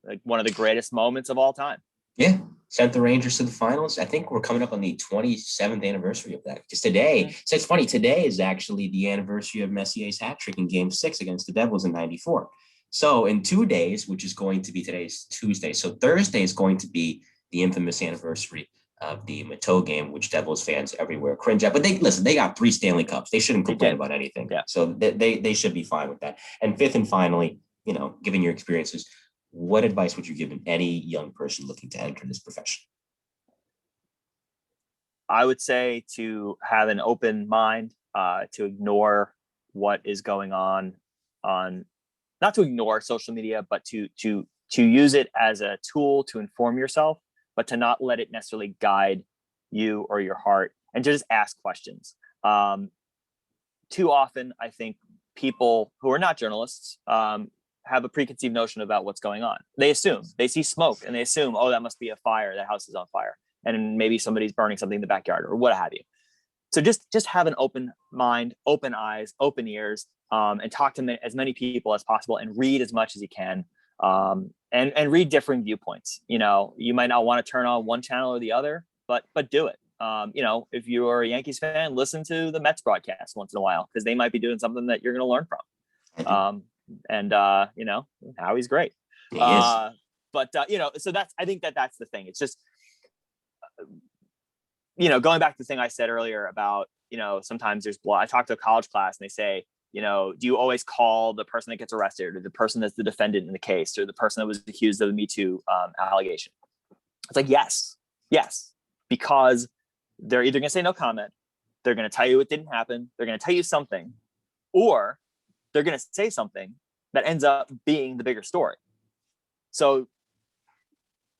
like one of the greatest moments of all time. Yeah, sent the Rangers to the finals. I think we're coming up on the 27th anniversary of that. Because today, so it's funny, today is actually the anniversary of Messier's hat trick in Game 6 against the Devils in '94. So in 2 days, which is going to be today's Tuesday, so Thursday is going to be the infamous anniversary of the Mateau game, which Devils fans everywhere cringe at. But they got 3 Stanley Cups. They shouldn't complain about anything. Yeah. So they should be fine with that. And fifth and finally, you know, given your experiences, what advice would you give any young person looking to enter this profession? I would say to have an open mind, to ignore what is going on, not to ignore social media, but to use it as a tool to inform yourself, but to not let it necessarily guide you or your heart, and to just ask questions. Too often, I think people who are not journalists have a preconceived notion about what's going on. They assume, they see smoke and they assume, oh, that must be a fire, the house is on fire, and maybe somebody's burning something in the backyard or what have you. So just have an open mind, open eyes, open ears, and talk to as many people as possible, and read as much as you can. And read differing viewpoints. You know, you might not want to turn on one channel or the other, but do it. You know, if you're a Yankees fan, listen to the Mets broadcast once in a while, because they might be doing something that you're going to learn from. And you know, Howie's great. He is. But you know, so I think that's the thing. It's just, you know, going back to the thing I said earlier about, you know, sometimes there's blood. I talked to a college class and they say, you know, do you always call the person that gets arrested, or the person that's the defendant in the case, or the person that was accused of the Me Too allegation? It's like, yes, because they're either going to say no comment, they're going to tell you it didn't happen, they're going to tell you something, or they're going to say something that ends up being the bigger story. So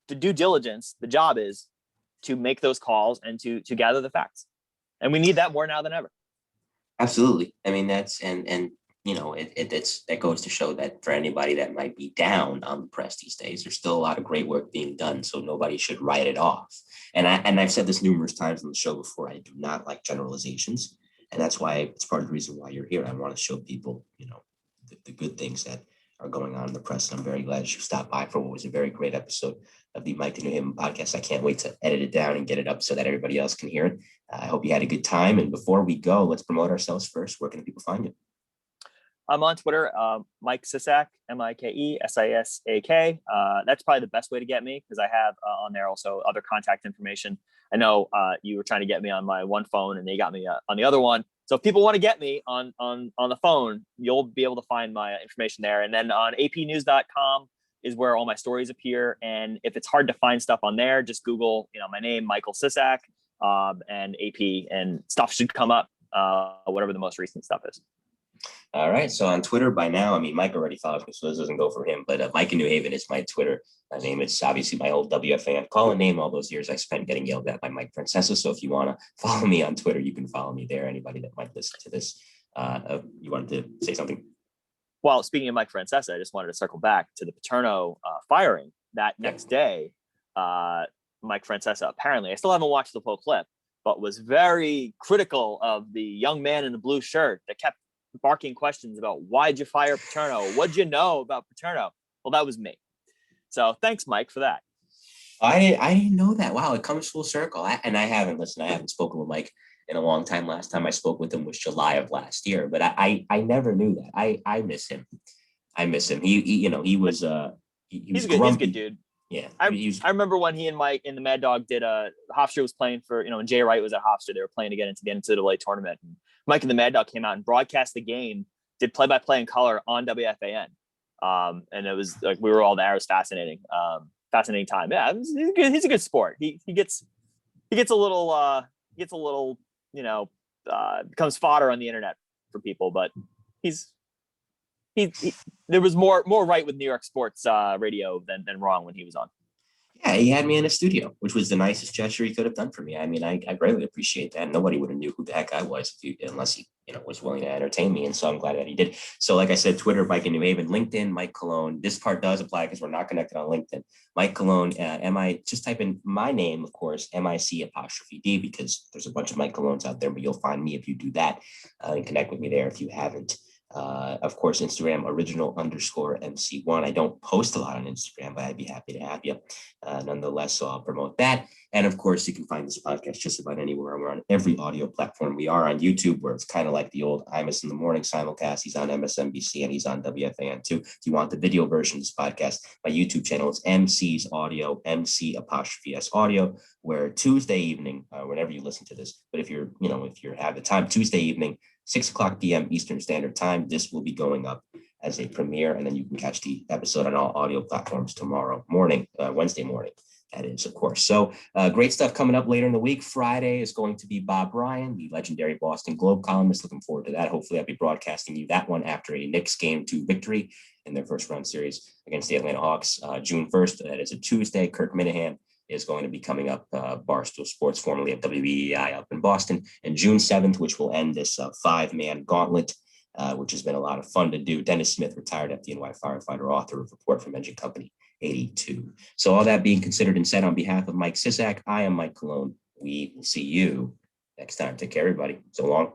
the due diligence, the job is to make those calls and to gather the facts. And we need that more now than ever. Absolutely. I mean, that's, and you know, that goes to show that for anybody that might be down on the press these days, there's still a lot of great work being done. So nobody should write it off. And I've said this numerous times on the show before, I do not like generalizations. And that's why it's part of the reason why you're here. I want to show people, you know, the good things that are going on in the press. And I'm very glad you stopped by for what was a very great episode of the Mike to New Haven podcast. I can't wait to edit it down and get it up so that everybody else can hear it. I hope you had a good time. And before we go, let's promote ourselves first. Where can people find you? I'm on Twitter, Mike Sisak, MikeSisak. That's probably the best way to get me, because I have on there also other contact information. I know you were trying to get me on my one phone, and they got me on the other one. So if people want to get me on the phone, you'll be able to find my information there. And then on apnews.com is where all my stories appear. And if it's hard to find stuff on there, just Google, you know, my name, Michael Sisak, and AP, and stuff should come up, whatever the most recent stuff is. All right. So on Twitter by now, I mean, Mike already follows me, so this doesn't go for him. But Mike in New Haven is my Twitter name. It's obviously my old WFAN calling name. All those years I spent getting yelled at by Mike Francesa. So if you want to follow me on Twitter, you can follow me there. Anybody that might listen to this, you wanted to say something? Well, speaking of Mike Francesa, I just wanted to circle back to the Paterno firing that next day. Mike Francesa, apparently, I still haven't watched the full clip, but was very critical of the young man in the blue shirt that kept barking questions about why'd you fire Paterno? What'd you know about Paterno? Well, that was me. So thanks, Mike, for that. I didn't know that. Wow, it comes full circle. I haven't spoken with Mike in a long time. Last time I spoke with him was July of last year, but I never knew that. I miss him. I miss him. He was he was He's good. grumpy. He's good, dude. Yeah, I remember when he and Mike in the Mad Dog did Hofstra was playing for, and Jay Wright was at Hofstra. They were playing to get into the NCAA tournament. And Mike and the Mad Dog came out and broadcast the game, did play-by-play in color on WFAN. And it was like, we were all there. It was fascinating. Fascinating time. Yeah, he's a good sport. He gets a little, becomes fodder on the internet for people, but there was more right with New York sports radio than wrong when he was on. Yeah, he had me in a studio, which was the nicest gesture he could have done for me. I mean, I greatly appreciate that. Nobody would have knew who the heck I was unless he, was willing to entertain me. And so I'm glad that he did. So like I said, Twitter, Mike in New Haven, LinkedIn, Mike Cologne. This part does apply because we're not connected on LinkedIn. Mike Cologne, just type in my name, of course, MIC''D, because there's a bunch of Mike Colognes out there, but you'll find me if you do that and connect with me there if you haven't. Of course, Instagram, original_MC1. I don't post a lot on Instagram, but I'd be happy to have you nonetheless. So I'll promote that. And of course, you can find this podcast just about anywhere. We're on every audio platform. We are on YouTube, where it's kind of like the old Imus in the Morning simulcast. He's on MSNBC and he's on WFAN too. If you want the video version of this podcast, my YouTube channel is MC's Audio, MC''S Audio, where Tuesday evening, whenever you listen to this, but if you have the time, Tuesday evening, 6:00 p.m. Eastern Standard Time, this will be going up as a premiere, and then you can catch the episode on all audio platforms tomorrow morning, Wednesday morning, that is, of course. So great stuff coming up later in the week. Friday is going to be Bob Ryan, the legendary Boston Globe columnist. Looking forward to that. Hopefully I'll be broadcasting you that one after a Knicks Game 2 victory in their first round series against the Atlanta Hawks, June 1st. That is a Tuesday. Kirk Minahan is going to be coming up, Barstool Sports, formerly of WEEI up in Boston, and June 7th, which will end this 5-man gauntlet, which has been a lot of fun to do. Dennis Smith, retired FDNY firefighter, author of Report from Engine Company 82. So all that being considered and said, on behalf of Mike Sisak, I am Mike Cologne. We will see you next time. Take care, everybody. So long.